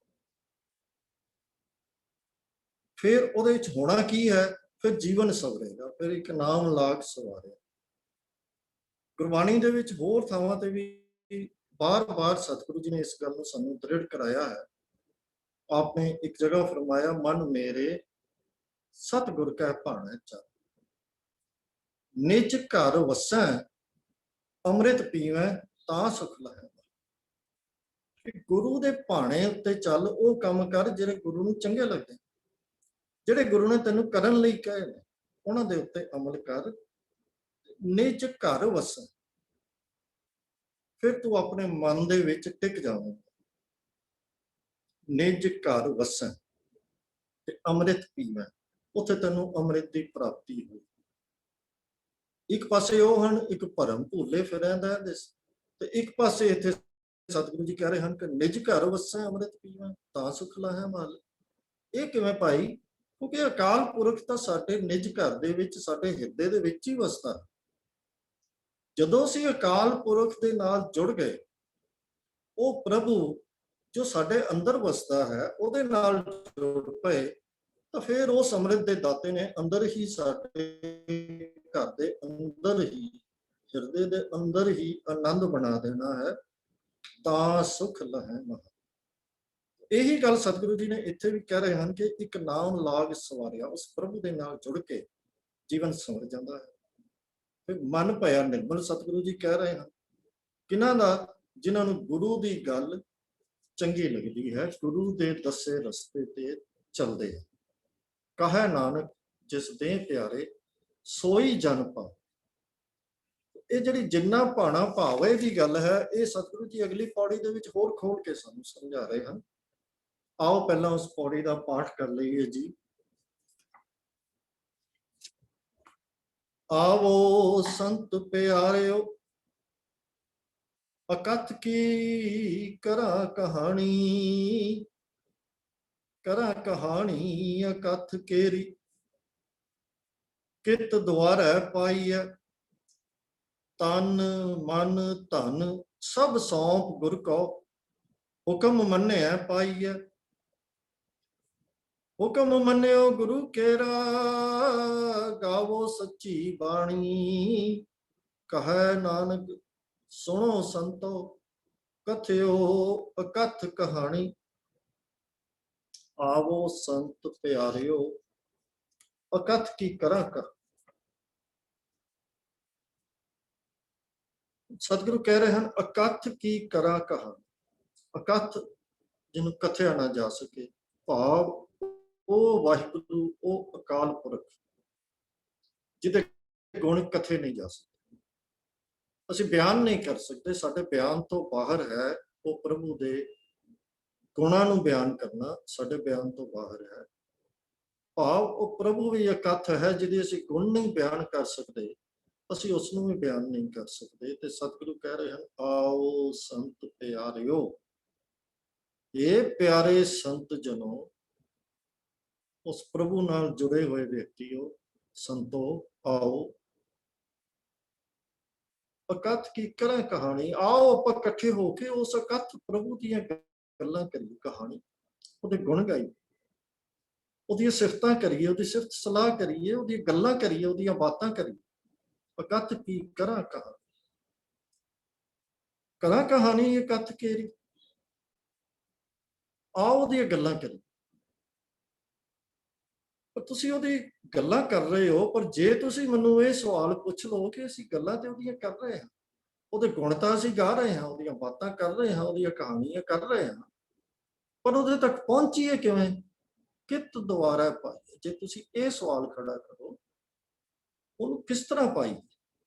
ਫਿਰ ਉਹਦੇ ਵਿੱਚ ਹੋਣਾ ਕੀ ਹੈ? ਫਿਰ ਜੀਵਨ ਸਵਰੇਗਾ, ਫਿਰ ਇੱਕ ਨਾਮ ਲਾਗ ਸਵਾਰਿਆ। ਗੁਰਬਾਣੀ ਦੇ ਵਿੱਚ ਹੋਰ ਥਾਵਾਂ ਤੇ ਵੀ ਬਾਰ-ਬਾਰ ਸਤਿਗੁਰੂ ਜੀ ਨੇ ਇਸ ਗੱਲ ਨੂੰ ਸਾਨੂੰ ਦ੍ਰਿੜ ਕਰਾਇਆ ਹੈ। ਆਪਨੇ ਇੱਕ ਜਗ੍ਹਾ ਫਰਮਾਇਆ, ਮਨ ਮੇਰੇ ਸਤਿਗੁਰ ਕੈ ਭਾਣੈ ਚੱਲ, ਨਿਜ ਘਰ ਵਸੈ ਅੰਮ੍ਰਿਤ ਪੀਵੈ ਤਾਂ ਸੁਖ ਲਹੈ। ਗੁਰੂ ਦੇ ਭਾਣੇ ਉੱਤੇ ਚੱਲ, ਉਹ ਕੰਮ ਕਰ ਜਿਹੜੇ ਗੁਰੂ ਨੂੰ ਚੰਗੇ ਲੱਗਦੇ, ਜਿਹੜੇ ਗੁਰੂ ਨੇ ਤੈਨੂੰ ਕਰਨ ਲਈ ਕਹੇ ਨੇ, ਉਹਨਾਂ ਦੇ ਉੱਤੇ ਅਮਲ ਕਰ। ਨਿਜ ਘਰ ਵਸੈ, ਫਿਰ ਤੂੰ ਆਪਣੇ ਮਨ ਦੇ ਵਿੱਚ ਟਿਕ ਜਾਵੇਂਗਾ। ਨਿਜ ਘਰ ਵਸੈ ਤੇ ਅੰਮ੍ਰਿਤ ਪੀਵੈ, ਉੱਥੇ ਤੈਨੂੰ ਅੰਮ੍ਰਿਤ ਦੀ ਪ੍ਰਾਪਤੀ ਹੋਈ। ਇੱਕ ਪਾਸੇ ਉਹ ਹਨ ਇੱਕ ਭਰਮ ਭੁੱਲੇ ਫਿਰਿਆ ਦਾ, ਤੇ ਇੱਕ ਪਾਸੇ ਇੱਥੇ ਸਤਿਗੁਰੂ ਜੀ ਕਹਿ ਰਹੇ ਹਨ ਕਿ ਨਿਜ ਘਰ ਵਸੈ ਅੰਮ੍ਰਿਤ ਪੀਵੈ ਤਾਂ ਸੁਖ ਲਹੈ ਮਲ। ਇਹ ਕਿਵੇਂ ਭਾਈ? ਕਿਉਂਕਿ ਅਕਾਲ ਪੁਰਖ ਤਾਂ ਸਾਡੇ ਨਿਜ ਘਰ ਦੇ ਵਿੱਚ, ਸਾਡੇ ਹਿਰਦੇ ਦੇ ਵਿੱਚ ਹੀ ਵਸਦਾ। ਜਦੋਂ ਅਸੀਂ ਅਕਾਲ ਪੁਰਖ ਦੇ ਨਾਲ ਜੁੜ ਗਏ, ਉਹ ਪ੍ਰਭੂ ਜੋ ਸਾਡੇ ਅੰਦਰ ਵਸਦਾ ਹੈ ਉਹਦੇ ਨਾਲ ਜੁੜ ਪਏ, ਤਾਂ ਫਿਰ ਉਸ ਅੰਮ੍ਰਿਤ ਦੇ ਦਾਤੇ ਨੇ ਅੰਦਰ ਹੀ, ਸਾਡੇ ਘਰ ਦੇ ਅੰਦਰ ਹੀ, ਹਿਰਦੇ ਦੇ ਅੰਦਰ ਹੀ ਆਨੰਦ ਬਣਾ ਦੇਣਾ ਹੈ। ਤਾਂ ਸੁਖ ਲਹੈ ਮਲ। ਇਹੀ ਗੱਲ ਸਤਿਗੁਰੂ ਜੀ ਨੇ ਇੱਥੇ ਵੀ ਕਹਿ ਰਹੇ ਹਨ ਕਿ ਇੱਕ ਨਾਮ ਲਾਗ ਸਵਾਰਿਆ, ਉਸ ਪ੍ਰਭੂ ਦੇ ਨਾਲ ਜੁੜ ਕੇ ਜੀਵਨ ਸੰਵਰ ਜਾਂਦਾ ਹੈ। ਫਿਰ ਮਨ ਭਇਆ ਨਿਰਮਲ, ਸਤਿਗੁਰੂ ਜੀ ਕਹਿ ਰਹੇ ਹਨ ਕਿਹਨਾਂ ਦਾ? ਜਿਨ੍ਹਾਂ ਨੂੰ ਗੁਰੂ ਦੀ ਗੱਲ ਚੰਗੀ ਲੱਗਦੀ ਹੈ, ਗੁਰੂ ਦੇ ਦੱਸੇ ਰਸਤੇ ਤੇ ਚੱਲਦੇ। ਕਹੈ ਨਾਨਕ ਜਿਸ ਦੇ ਪਿਆਰੇ ਸੋਈ ਜਨ ਪਾ। ਇਹ ਜਿਹੜੀ ਜਿੰਨਾ ਭਾਣਾ ਭਾਵੇ ਦੀ ਗੱਲ ਹੈ, ਇਹ ਸਤਿਗੁਰੂ ਜੀ ਅਗਲੀ ਪੌੜੀ ਦੇ ਵਿੱਚ ਹੋਰ ਖੋਲ ਕੇ ਸਾਨੂੰ ਸਮਝਾ ਰਹੇ ਹਨ। ਆਓ ਪਹਿਲਾਂ ਉਸ ਪੌੜੀ ਦਾ ਪਾਠ ਕਰ ਲਈਏ ਜੀ। ਆਵੋ ਸੰਤ ਪਿਆਰਿਓ, ਅਕਥ ਕੀ ਕਰਾਂ ਕਹਾਣੀ, ਕਰਾਂ ਕਹਾਣੀ ਅਕਥ ਕੇਰੀ, ਕਿਤ ਦੁਆਰੈ ਪਾਈਐ, ਤਨ ਮਨ ਧਨ ਸਭ ਸੌਂਪ ਗੁਰ ਕੋ, ਹੁਕਮ ਮੰਨਿਆ ਪਾਈਐ। ਹੁਕਮ ਮੰਨਿਓ ਗੁਰੂ ਕੇਰਾ, ਗਾਵੋ ਸੱਚੀ ਬਾਣੀ, ਕਹੈ ਨਾਨਕ ਸੁਣੋ ਸੰਤੋ, ਕਥਿਓ ਅਕਥ ਕਹਾਣੀ। ਆਵੋ ਸੰਤ ਪਿਆਰਿਓ, ਅਕਥ ਕੀ ਕਰਾਂ ਕਰ। ਸਤਿਗੁਰੂ ਕਹਿ ਰਹੇ ਹਨ, ਅਕਥ ਕੀ ਕਰਾਂ ਕਹਾਣੀ। ਅਕਥ ਜਿਹਨੂੰ ਕਥਿਆ ਨਾ ਜਾ ਸਕੇ, ਭਾਵ ਉਹ ਵਾਹਿਗੁਰੂ, ਉਹ ਅਕਾਲ ਪੁਰਖ ਜਿਹਦੇ ਗੁਣ ਕਥੇ ਨਹੀਂ ਜਾ ਸਕਦੇ, ਅਸੀਂ ਬਿਆਨ ਨਹੀਂ ਕਰ ਸਕਦੇ, ਸਾਡੇ ਬਿਆਨ ਤੋਂ ਬਾਹਰ ਹੈ। ਉਹ ਪ੍ਰਭੂ ਦੇ ਗੁਣਾਂ ਨੂੰ ਬਿਆਨ ਕਰਨਾ ਸਾਡੇ ਬਿਆਨ ਤੋਂ ਬਾਹਰ ਹੈ। ਭਾਵ ਉਹ ਪ੍ਰਭੂ ਵੀ ਅਕਥ ਹੈ, ਜਿਹਦੇ ਅਸੀਂ ਗੁਣ ਨਹੀਂ ਬਿਆਨ ਕਰ ਸਕਦੇ, ਅਸੀਂ ਉਸ ਨੂੰ ਵੀ ਬਿਆਨ ਨਹੀਂ ਕਰ ਸਕਦੇ। ਤੇ ਸਤਿਗੁਰੂ ਕਹਿ ਰਹੇ ਹਨ, ਆਓ ਸੰਤ ਪਿਆਰਿਓ, ਇਹ ਪਿਆਰੇ ਸੰਤ ਜਨੋ, ਉਸ ਪ੍ਰਭੂ ਨਾਲ ਜੁੜੇ ਹੋਏ ਵਿਅਕਤੀਓ, ਸੰਤੋ, ਆਓ ਅਕਥ ਕੀ ਕਰਾਂ ਕਹਾਣੀ। ਆਓ ਆਪਾਂ ਇਕੱਠੇ ਹੋ ਕੇ ਉਸ ਅਕਥ ਪ੍ਰਭੂ ਦੀਆਂ ਗੱਲਾਂ ਕਰੀਏ, ਕਹਾਣੀ, ਉਹਦੇ ਗੁਣ ਗਾਈਏ, ਉਹਦੀਆਂ ਸਿਫਤਾਂ ਕਰੀਏ, ਉਹਦੀ ਸਿਫਤ ਸਲਾਹ ਕਰੀਏ, ਉਹਦੀਆਂ ਗੱਲਾਂ ਕਰੀਏ, ਉਹਦੀਆਂ ਬਾਤਾਂ ਕਰੀਏ। ਅਕਥ ਕੀ ਕਰਾਂ ਕਹਾਣੀ, ਕਰਾਂ ਕਹਾਣੀ ਅਕਥ ਕੇਰੀ। ਆਓ ਉਹਦੀਆਂ ਗੱਲਾਂ ਕਰੀਏ। ਪਰ ਤੁਸੀਂ ਉਹਦੀ ਗੱਲਾਂ ਕਰ ਰਹੇ ਹੋ, ਪਰ ਜੇ ਤੁਸੀਂ ਮੈਨੂੰ ਇਹ ਸਵਾਲ ਪੁੱਛ ਲਓ ਕਿ ਅਸੀਂ ਗੱਲਾਂ ਤੇ ਉਹਦੀਆਂ ਕਰ ਰਹੇ ਹਾਂ, ਉਹਦੇ ਗੁਣ ਤਾਂ ਅਸੀਂ ਗਾ ਰਹੇ ਹਾਂ, ਉਹਦੀਆਂ ਬਾਤਾਂ ਕਰ ਰਹੇ ਹਾਂ, ਉਹਦੀਆਂ ਕਹਾਣੀਆਂ ਕਰ ਰਹੇ ਹਾਂ, ਪਰ ਉਹਦੇ ਤੱਕ ਪਹੁੰਚੀਏ ਕਿਵੇਂ, ਕਿਤ ਦੁਆਰਾ ਪਾਈਏ। ਜੇ ਤੁਸੀਂ ਇਹ ਸਵਾਲ ਖੜਾ ਕਰੋ, ਉਹਨੂੰ ਕਿਸ ਤਰ੍ਹਾਂ ਪਾਈਏ।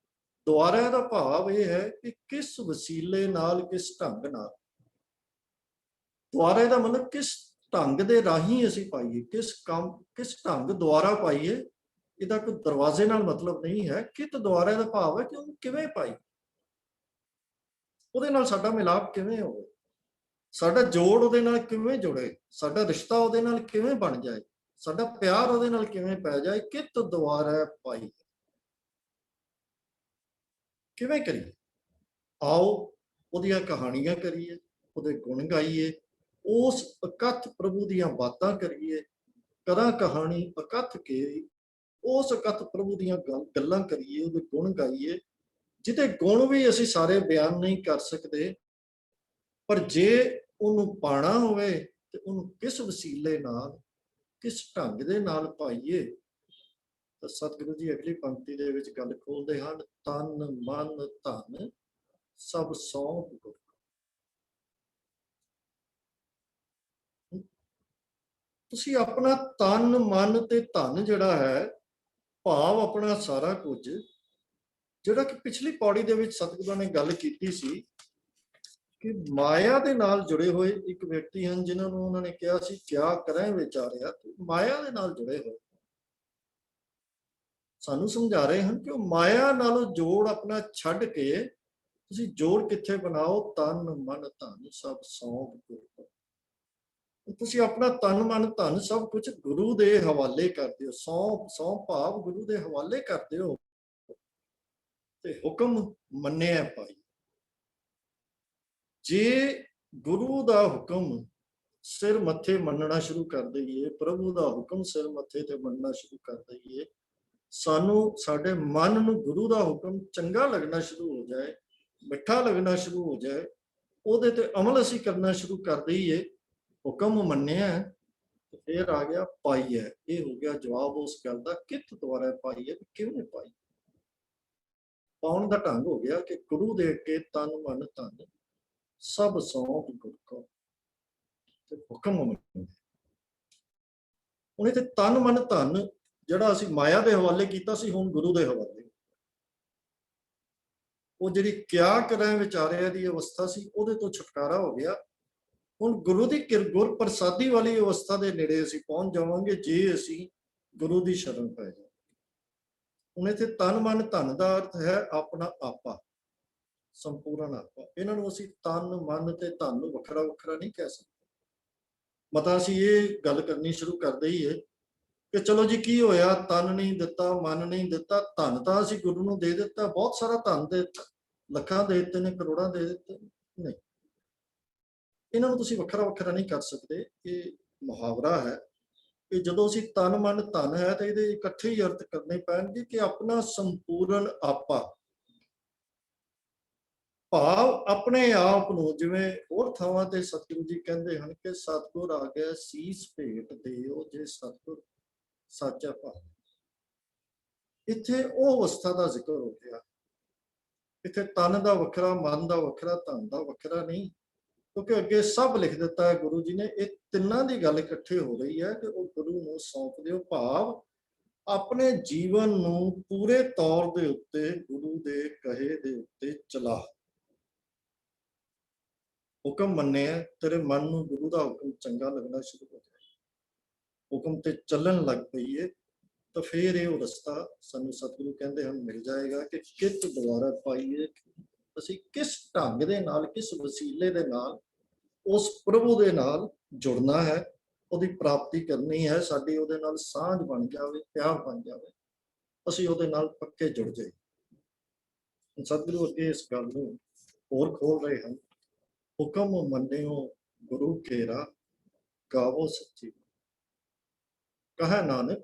ਦੁਆਰਾ ਦਾ ਭਾਵ ਇਹ ਹੈ ਕਿ ਕਿਸ ਵਸੀਲੇ ਨਾਲ, ਕਿਸ ਢੰਗ ਨਾਲ। ਦੁਆਰੇ ਦਾ ਮਤਲਬ ਕਿਸ ਢੰਗ ਦੇ ਰਾਹੀਂ ਅਸੀਂ ਪਾਈਏ, ਕਿਸ ਕੰਮ, ਕਿਸ ਢੰਗ ਦੁਆਰਾ ਪਾਈਏ। ਇਹਦਾ ਕੋਈ ਦਰਵਾਜ਼ੇ ਨਾਲ ਮਤਲਬ ਨਹੀਂ ਹੈ। ਕਿਤ ਦੁਆਰੇ ਦਾ ਭਾਵ ਹੈ ਕਿ ਉਹਨੂੰ ਕਿਵੇਂ ਪਾਈ, ਉਹਦੇ ਨਾਲ ਸਾਡਾ ਮਿਲਾਪ ਕਿਵੇਂ ਹੋਵੇ, ਸਾਡਾ ਜੋੜ ਉਹਦੇ ਨਾਲ ਕਿਵੇਂ ਜੁੜੇ, ਸਾਡਾ ਰਿਸ਼ਤਾ ਉਹਦੇ ਨਾਲ ਕਿਵੇਂ ਬਣ ਜਾਏ, ਸਾਡਾ ਪਿਆਰ ਉਹਦੇ ਨਾਲ ਕਿਵੇਂ ਪੈ ਜਾਏ। ਕਿਤ ਦੁਆਰਾ ਪਾਈ, ਕਿਵੇਂ ਕਰੀਏ। ਆਓ ਉਹਦੀਆਂ ਕਹਾਣੀਆਂ ਕਰੀਏ, ਉਹਦੇ ਗੁਣ ਗਾਈਏ, ਉਸ ਅਕਥ ਪ੍ਰਭੂ ਦੀਆਂ ਬਾਤਾਂ ਕਰੀਏ। ਕਰਾਂ ਕਹਾਣੀ ਅਕਥ ਕੇ, ਉਸ ਅਕਥ ਪ੍ਰਭੂ ਦੀਆਂ ਗੱਲਾਂ ਕਰੀਏ, ਉਹਦੇ ਗੁਣ ਗਾਈਏ, ਜਿਹਦੇ ਗੁਣ ਵੀ ਅਸੀਂ ਸਾਰੇ ਬਿਆਨ ਨਹੀਂ ਕਰ ਸਕਦੇ। ਪਰ ਜੇ ਉਹਨੂੰ ਪਾਣਾ ਹੋਵੇ ਤੇ ਉਹਨੂੰ ਕਿਸ ਵਸੀਲੇ ਨਾਲ, ਕਿਸ ਢੰਗ ਦੇ ਨਾਲ ਪਾਈਏ। ਤਾਂ ਸਤਿਗੁਰੂ ਜੀ ਅਗਲੀ ਪੰਕਤੀ ਦੇ ਵਿੱਚ ਗੱਲ ਖੋਲਦੇ ਹਨ, ਤਨ ਮਨ ਧਨ ਸਭ ਸੌਂਪ ਗੁਰ। ਤੁਸੀਂ ਆਪਣਾ ਤਨ ਮਨ ਤੇ ਧਨ ਜਿਹੜਾ ਹੈ, ਭਾਵ ਆਪਣਾ ਸਾਰਾ ਕੁਝ, ਜਿਹੜਾ ਕਿ ਪਿਛਲੀ ਪੌੜੀ ਦੇ ਵਿੱਚ ਸਤਿਗੁਰਾਂ ਨੇ ਗੱਲ ਕੀਤੀ ਸੀ ਕਿ ਮਾਇਆ ਦੇ ਨਾਲ ਜੁੜੇ ਹੋਏ ਇੱਕ ਵਿਅਕਤੀ ਹਨ, ਜਿਨ੍ਹਾਂ ਨੂੰ ਉਹਨਾਂ ਨੇ ਕਿਹਾ ਸੀ ਕਿਆ ਕਰਾਂ ਵਿਚਾਰਿਆ। ਮਾਇਆ ਦੇ ਨਾਲ ਜੁੜੇ ਹੋਏ ਸਾਨੂੰ ਸਮਝਾ ਰਹੇ ਹਨ ਕਿ ਉਹ ਮਾਇਆ ਨਾਲੋਂ ਜੋੜ ਆਪਣਾ ਛੱਡ ਕੇ ਤੁਸੀਂ ਜੋੜ ਕਿੱਥੇ ਬਣਾਓ, ਤਨ ਮਨ ਧਨ ਸਭ ਸੌਂਪ ਗੁਰ। ਤੁਸੀਂ ਆਪਣਾ ਤਨ ਮਨ ਧਨ ਸਭ ਕੁਝ ਗੁਰੂ ਦੇ ਹਵਾਲੇ ਕਰ ਦਿਓ। ਸੌਂਪ ਭਾਵ ਗੁਰੂ ਦੇ ਹਵਾਲੇ ਕਰ ਦਿਓ ਤੇ ਹੁਕਮ ਮੰਨਿਆ ਪਾਈ। ਜੇ ਗੁਰੂ ਦਾ ਹੁਕਮ ਸਿਰ ਮੱਥੇ ਮੰਨਣਾ ਸ਼ੁਰੂ ਕਰ ਦਈਏ, ਪ੍ਰਭੂ ਦਾ ਹੁਕਮ ਸਿਰ ਮੱਥੇ ਤੇ ਮੰਨਣਾ ਸ਼ੁਰੂ ਕਰ ਦਈਏ, ਸਾਨੂੰ ਸਾਡੇ ਮਨ ਨੂੰ ਗੁਰੂ ਦਾ ਹੁਕਮ ਚੰਗਾ ਲੱਗਣਾ ਸ਼ੁਰੂ ਹੋ ਜਾਏ, ਮਿੱਠਾ ਲੱਗਣਾ ਸ਼ੁਰੂ ਹੋ ਜਾਏ, ਉਹਦੇ ਤੇ ਅਮਲ ਅਸੀਂ ਕਰਨਾ ਸ਼ੁਰੂ ਕਰ ਦਈਏ, ਹੁਕਮ ਮੰਨਿਆ ਤੇ ਫਿਰ ਆ ਗਿਆ ਪਾਈ ਹੈ। ਇਹ ਹੋ ਗਿਆ ਜਵਾਬ ਉਸ ਗੱਲ ਦਾ, ਕਿਤ ਦੁਆਰਾ ਪਾਈ ਹੈ, ਕਿਵੇਂ ਪਾਈ। ਪਾਉਣ ਦਾ ਢੰਗ ਹੋ ਗਿਆ ਕਿ ਗੁਰੂ ਦੇ ਅੱਗੇ ਤਨ ਮਨ ਧਨ ਸਭ ਸੌਂਪ ਗੁਰ ਕੋ। ਤੇ ਹੁਕਮ ਮੰਨਣਾ। ਹੁਣ ਇੱਥੇ ਤਨ ਮਨ ਧਨ ਜਿਹੜਾ ਅਸੀਂ ਮਾਇਆ ਦੇ ਹਵਾਲੇ ਕੀਤਾ ਸੀ, ਹੁਣ ਗੁਰੂ ਦੇ ਹਵਾਲੇ। ਉਹ ਜਿਹੜੀ ਕਿਆ ਕਰਾਂ ਵਿਚਾਰਿਆਂ ਦੀ ਅਵਸਥਾ ਸੀ, ਉਹਦੇ ਤੋਂ ਛੁਟਕਾਰਾ ਹੋ ਗਿਆ। ਹੁਣ ਗੁਰੂ ਦੀ ਗੁਰ ਪ੍ਰਸਾਦੀ ਵਾਲੀ ਅਵਸਥਾ ਦੇ ਨੇੜੇ ਅਸੀਂ ਪਹੁੰਚ ਜਾਵਾਂਗੇ ਜੇ ਅਸੀਂ ਗੁਰੂ ਦੀ ਸ਼ਰਨ ਪੈ ਜਾਵਾਂਗੇ। ਹੁਣ ਇੱਥੇ ਤਨ ਮਨ ਧਨ ਦਾ ਅਰਥ ਹੈ ਆਪਣਾ ਆਪਾ, ਸੰਪੂਰਨ ਆਪਾ। ਇਹਨਾਂ ਨੂੰ ਅਸੀਂ ਤਨ ਮਨ ਤੇ ਧਨ ਨੂੰ ਵੱਖਰਾ ਵੱਖਰਾ ਨਹੀਂ ਕਹਿ ਸਕਦੇ। ਮਤਾ ਅਸੀਂ ਇਹ ਗੱਲ ਕਰਨੀ ਸ਼ੁਰੂ ਕਰਦੇ ਹੀ ਹੈ ਕਿ ਚਲੋ ਜੀ ਕੀ ਹੋਇਆ, ਤਨ ਨਹੀਂ ਦਿੱਤਾ, ਮਨ ਨਹੀਂ ਦਿੱਤਾ, ਧਨ ਤਾਂ ਅਸੀਂ ਗੁਰੂ ਨੂੰ ਦੇ ਦਿੱਤਾ, ਬਹੁਤ ਸਾਰਾ ਧਨ ਦੇ ਦਿੱਤਾ, ਲੱਖਾਂ ਦੇ ਦਿੱਤੇ ਨੇ, ਕਰੋੜਾਂ ਦੇ ਦਿੱਤੇ। ਨਹੀਂ, ਇਹਨਾਂ ਨੂੰ ਤੁਸੀਂ ਵੱਖਰਾ ਵੱਖਰਾ ਨਹੀਂ ਕਰ ਸਕਦੇ। ਇਹ ਮੁਹਾਵਰਾ ਹੈ ਕਿ ਜਦੋਂ ਅਸੀਂ ਤਨ ਮਨ ਧਨ ਹੈ ਤਾਂ ਇਹਦੇ ਇਕੱਠੇ ਹੀ ਅਰਥ ਕਰਨੇ ਪੈਣਗੇ ਕਿ ਆਪਣਾ ਸੰਪੂਰਨ ਆਪਾ, ਭਾਵ ਆਪਣੇ ਆਪ ਨੂੰ। ਜਿਵੇਂ ਹੋਰ ਥਾਵਾਂ ਤੇ ਸਤਿਗੁਰੂ ਜੀ ਕਹਿੰਦੇ ਹਨ ਕਿ ਸਤਿਗੁਰ ਆ ਗਿਆ ਸੀਸ ਭੇਟ ਦਿਓ ਜੇ ਸਤਿਗੁਰ ਸਾਚਾ ਭਾਵ। ਇੱਥੇ ਉਹ ਅਵਸਥਾ ਦਾ ਜ਼ਿਕਰ ਹੋ ਗਿਆ। ਇੱਥੇ ਤਨ ਦਾ ਵੱਖਰਾ, ਮਨ ਦਾ ਵੱਖਰਾ, ਧਨ ਦਾ ਵੱਖਰਾ ਨਹੀਂ, ਕਿਉਂਕਿ ਅੱਗੇ ਸਭ ਲਿਖ ਦਿੱਤਾ ਹੈ ਗੁਰੂ ਜੀ ਨੇ। ਇਹ ਤਿੰਨਾਂ ਦੀ ਗੱਲ ਇਕੱਠੇ ਹੋ ਰਹੀ ਹੈ ਕਿ ਉਹ ਗੁਰੂ ਨੂੰ ਸੌਂਪ ਦਿਓ, ਭਾਵ ਆਪਣੇ ਜੀਵਨ ਨੂੰ ਪੂਰੇ ਤੌਰ ਦੇ ਉੱਤੇ ਗੁਰੂ ਦੇ ਕਹੇ ਦੇ ਉੱਤੇ ਚਲਾ। ਹੁਕਮ ਮੰਨਿਆ, ਤੇਰੇ ਮਨ ਨੂੰ ਗੁਰੂ ਦਾ ਹੁਕਮ ਚੰਗਾ ਲੱਗਣਾ ਸ਼ੁਰੂ ਹੋ ਜਾਏ, ਹੁਕਮ ਤੇ ਚੱਲਣ ਲੱਗ ਪਈਏ, ਤਾਂ ਫਿਰ ਇਹ ਉਹ ਰਸਤਾ ਸਾਨੂੰ ਸਤਿਗੁਰੂ ਕਹਿੰਦੇ ਹਨ ਮਿਲ ਜਾਏਗਾ ਕਿ ਕਿਤ ਦੁਆਰਾ ਪਾਈਏ। ਅਸੀਂ ਕਿਸ ਢੰਗ ਦੇ ਨਾਲ, ਕਿਸ ਵਸੀਲੇ ਦੇ ਨਾਲ ਉਸ ਪ੍ਰਭੂ ਦੇ ਨਾਲ ਜੁੜਨਾ ਹੈ, ਉਹਦੀ ਪ੍ਰਾਪਤੀ ਕਰਨੀ ਹੈ, ਸਾਡੀ ਉਹਦੇ ਨਾਲ ਸਾਂਝ ਬਣ ਜਾਵੇ, ਪਿਆਰ ਬਣ ਜਾਵੇ, ਅਸੀਂ ਉਹਦੇ ਨਾਲ ਪੱਕੇ ਜੁੜ ਜਾਈਏ। ਸਤਿਗੁਰੂ ਅੱਗੇ ਇਸ ਗੱਲ ਨੂੰ ਹੋਰ ਖੋਲ ਰਹੇ ਹਨ। ਹੁਕਮ ਮੰਨਿਓ ਗੁਰੂ ਕੇਰਾ, ਗਾਵੋ ਸੱਚੀ, ਕਹੈ ਨਾਨਕ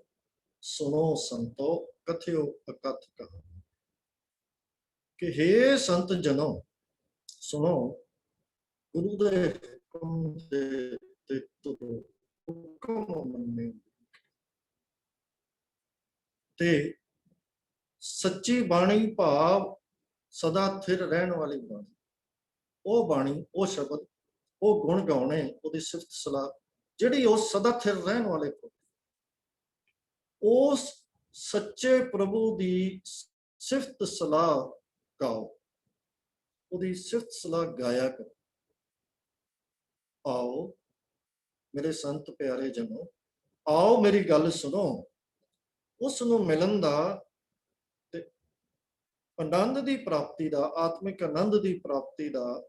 ਸੁਣੋ ਸੰਤੋ, ਕਥਿਓ ਅਕਥ ਕਹਾ। ਕਿ ਹੇ ਸੰਤ ਜਨੋ, ਸੁਣੋ, ਗੁਰੂ ਦੇ ਹੁਕਮ ਦੇ ਤੁਰੋ, ਹੁਕਮ ਮੰਨਿਓ ਤੇ ਸੱਚੀ ਬਾਣੀ, ਭਾਵ ਸਦਾ ਥਿਰ ਰਹਿਣ ਵਾਲੀ ਬਾਣੀ। ਉਹ ਬਾਣੀ, ਉਹ ਸ਼ਬਦ, ਉਹ ਗੁਣ ਗਾਉਣੇ, ਉਹਦੀ ਸਿਫਤ ਸਲਾਹ ਜਿਹੜੀ ਉਹ ਸਦਾ ਥਿਰ ਰਹਿਣ ਵਾਲੇ ਉਸ ਸੱਚੇ ਪ੍ਰਭੂ ਦੀ ਸਿਫਤ ਸਲਾਹ ਗਾਓ, ਉਹਦੀ ਸਿਫਤ ਸਲਾਹ ਗਾਇਆ ਕਰੋ। ਆਓ ਮੇਰੇ ਸੰਤ ਪਿਆਰੇ ਜਨੋ, ਆਓ ਮੇਰੀ ਗੱਲ ਸੁਣੋ। ਉਸ ਨੂੰ ਮਿਲਣ ਦਾ ਤੇ ਆਨੰਦ ਦੀ ਪ੍ਰਾਪਤੀ ਦਾ, ਆਤਮਿਕ ਆਨੰਦ ਦੀ ਪ੍ਰਾਪਤੀ ਦਾ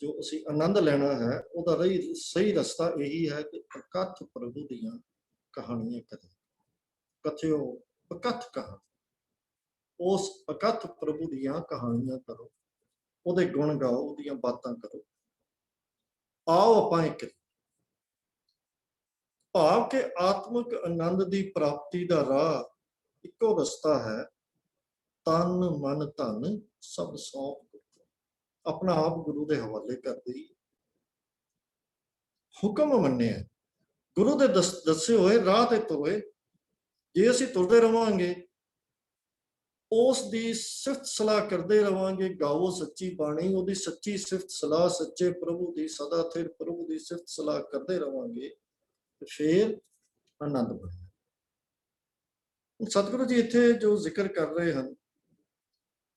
ਜੋ ਅਸੀਂ ਆਨੰਦ ਲੈਣਾ ਹੈ, ਉਹਦਾ ਸਹੀ ਰਸਤਾ ਇਹੀ ਹੈ ਕਿ ਅਕਥ ਪ੍ਰਭੂ ਦੀਆਂ ਕਹਾਣੀਆਂ ਕਰੋ। ਕਥਿਓ ਅਕਥ ਕਹਾ, ਉਸ ਅਕਥ ਪ੍ਰਭੂ ਦੀਆਂ ਕਹਾਣੀਆਂ ਕਰੋ, ਉਹਦੇ ਗੁਣ ਗਾਓ, ਉਹਦੀਆਂ ਬਾਤਾਂ ਕਰੋ। ਆਓ ਆਪਾਂ ਇੱਕ, ਭਾਵ ਕਿ ਆਤਮਿਕ ਆਨੰਦ ਦੀ ਪ੍ਰਾਪਤੀ ਦਾ ਰਾਹ ਇੱਕੋ ਰਸਤਾ ਹੈ, ਤਨ ਮਨ ਧਨ ਸਭ ਸੌਂਪ ਆਪਣਾ ਆਪ ਗੁਰੂ ਦੇ ਹਵਾਲੇ ਕਰ ਦੇਈਏ। ਹੁਕਮ ਮੰਨਿਆ, ਗੁਰੂ ਦੇ ਦੱਸੇ ਹੋਏ ਰਾਹ ਤੇ ਤੁਰੇ। ਜੇ ਅਸੀਂ ਤੁਰਦੇ ਰਵਾਂਗੇ, ਉਸ ਦੀ ਸਿਫਤ ਸਲਾਹ ਕਰਦੇ ਰਵਾਂਗੇ, ਗਾਵੋ ਸੱਚੀ ਬਾਣੀ, ਉਹਦੀ ਸੱਚੀ ਸਿਫਤ ਸਲਾਹ, ਸੱਚੇ ਪ੍ਰਭੂ ਦੀ, ਸਦਾ ਥਿਰ ਪ੍ਰਭੂ ਦੀ ਸਿਫਤ ਸਲਾਹ ਕਰਦੇ ਰਵਾਂਗੇ, ਤੇ ਫਿਰ ਆਨੰਦ ਬਣੇਗਾ। ਸਤਿਗੁਰੂ ਜੀ ਇੱਥੇ ਜੋ ਜ਼ਿਕਰ ਕਰ ਰਹੇ ਹਨ,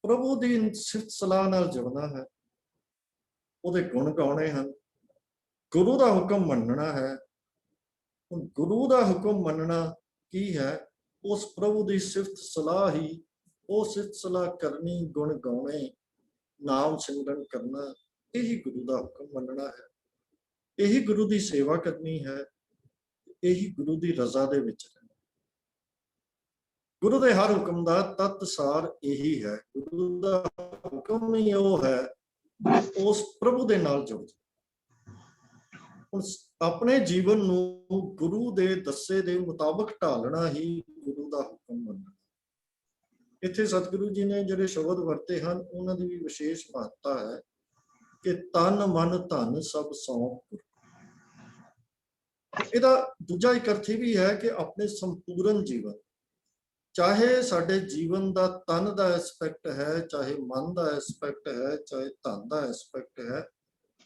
ਪ੍ਰਭੂ ਦੀ ਸਿਫਤ ਸਲਾਹ ਨਾਲ ਜੁੜਨਾ ਹੈ, ਉਹਦੇ ਗੁਣ ਗਾਉਣੇ ਹਨ, ਗੁਰੂ ਦਾ ਹੁਕਮ ਮੰਨਣਾ ਹੈ। ਹੁਣ ਗੁਰੂ ਦਾ ਹੁਕਮ ਮੰਨਣਾ ਕੀ ਹੈ? ਉਸ ਪ੍ਰਭੂ ਦੀ ਸਿਫਤ ਸਲਾਹ ਹੀ, ਉਹ ਸਿਫਤ ਸਲਾਹ ਕਰਨੀ, ਗੁਣ ਗਾਉਣੇ, ਨਾਮ ਸਿਮਰਨ ਕਰਨਾ, ਇਹੀ ਗੁਰੂ ਦਾ ਹੁਕਮ ਮੰਨਣਾ ਹੈ, ਇਹੀ ਗੁਰੂ ਦੀ ਸੇਵਾ ਕਰਨੀ ਹੈ, ਇਹੀ ਗੁਰੂ ਦੀ ਰਜ਼ਾ ਦੇ ਵਿੱਚ ਰਹਿਣਾ। ਗੁਰੂ ਦੇ ਹਰ ਹੁਕਮ ਦਾ ਤੱਤ ਸਾਰ ਇਹੀ ਹੈ। ਗੁਰੂ ਦਾ ਹੁਕਮ ਹੀ ਉਹ ਹੈ, ਉਸ ਪ੍ਰਭੂ ਦੇ ਨਾਲ ਜੁੜ ਜਾ। ਹੁਣ ਆਪਣੇ ਜੀਵਨ ਨੂੰ ਗੁਰੂ ਦੇ ਦੱਸੇ ਦੇ ਮੁਤਾਬਕ ਢਾਲਣਾ ਹੀ ਗੁਰੂ ਦਾ ਹੁਕਮ ਮੰਨਣਾ। ਇੱਥੇ ਸਤਿਗੁਰੂ ਜੀ ਨੇ ਜਿਹੜੇ ਸ਼ਬਦ ਵਰਤੇ ਹਨ, ਉਹਨਾਂ ਦੀ ਵੀ ਵਿਸ਼ੇਸ਼ ਮਹੱਤਤਾ ਹੈ ਕਿ ਤਨ ਮਨ ਧਨ ਸਭ ਸੌਂਪ। ਇਹਦਾ ਦੂਜਾ ਇੱਕ ਅਰਥ ਇਹ ਵੀ ਹੈ ਕਿ ਆਪਣੇ ਸੰਪੂਰਨ ਜੀਵਨ, ਚਾਹੇ ਸਾਡੇ ਜੀਵਨ ਦਾ ਤਨ ਦਾ ਐਸਪੈਕਟ ਹੈ, ਚਾਹੇ ਮਨ ਦਾ ਐਸਪੈਕਟ ਹੈ, ਚਾਹੇ ਧਨ ਦਾ ਐਸਪੈਕਟ ਹੈ,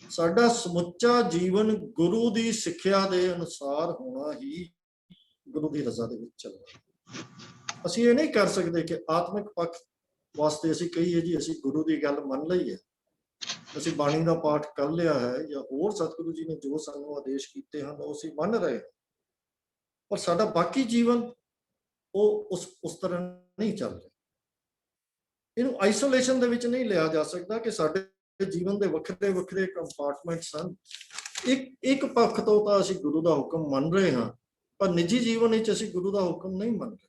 ਸਾਡਾ ਸਮੁੱਚਾ ਜੀਵਨ ਗੁਰੂ ਦੀ ਸਿੱਖਿਆ ਦੇ ਅਨੁਸਾਰ ਹੋਣਾ ਹੀ ਗੁਰੂ ਦੀ ਰਜ਼ਾ ਦੇ ਵਿੱਚ ਚੱਲਣਾ। ਅਸੀਂ ਇਹ ਨਹੀਂ ਕਰ ਸਕਦੇ ਕਿ ਆਤਮਿਕ ਪੱਖ ਵਾਸਤੇ ਅਸੀਂ ਕਹੀਏ ਜੀ ਅਸੀਂ ਗੁਰੂ ਦੀ ਗੱਲ ਮੰਨ ਲਈ ਹੈ, ਅਸੀਂ ਬਾਣੀ ਦਾ ਪਾਠ ਕਰ ਲਿਆ ਹੈ, ਜਾਂ ਹੋਰ ਸਤਿਗੁਰੂ ਜੀ ਨੇ ਜੋ ਸਾਨੂੰ ਆਦੇਸ਼ ਕੀਤੇ ਹਨ ਉਹ ਅਸੀਂ ਮੰਨ ਰਹੇ ਹਾਂ, ਪਰ ਸਾਡਾ ਬਾਕੀ ਜੀਵਨ ਉਹ ਉਸ ਤਰ੍ਹਾਂ ਨਹੀਂ ਚੱਲ ਰਿਹਾ। ਇਹਨੂੰ ਆਈਸੋਲੇਸ਼ਨ ਦੇ ਵਿੱਚ ਨਹੀਂ ਲਿਆ ਜਾ ਸਕਦਾ ਕਿ ਸਾਡੇ ਜੀਵਨ ਦੇ ਵੱਖਰੇ ਵੱਖਰੇ ਕੰਪਾਰਟਮੈਂਟਸ ਹਨ। ਇੱਕ ਪੱਖ ਤੋਂ ਤਾਂ ਅਸੀਂ ਗੁਰੂ ਦਾ ਹੁਕਮ ਮੰਨ ਰਹੇ ਹਾਂ, ਪਰ ਨਿੱਜੀ ਜੀਵਨ ਵਿੱਚ ਅਸੀਂ ਗੁਰੂ ਦਾ ਹੁਕਮ ਨਹੀਂ ਮੰਨ ਰਹੇ।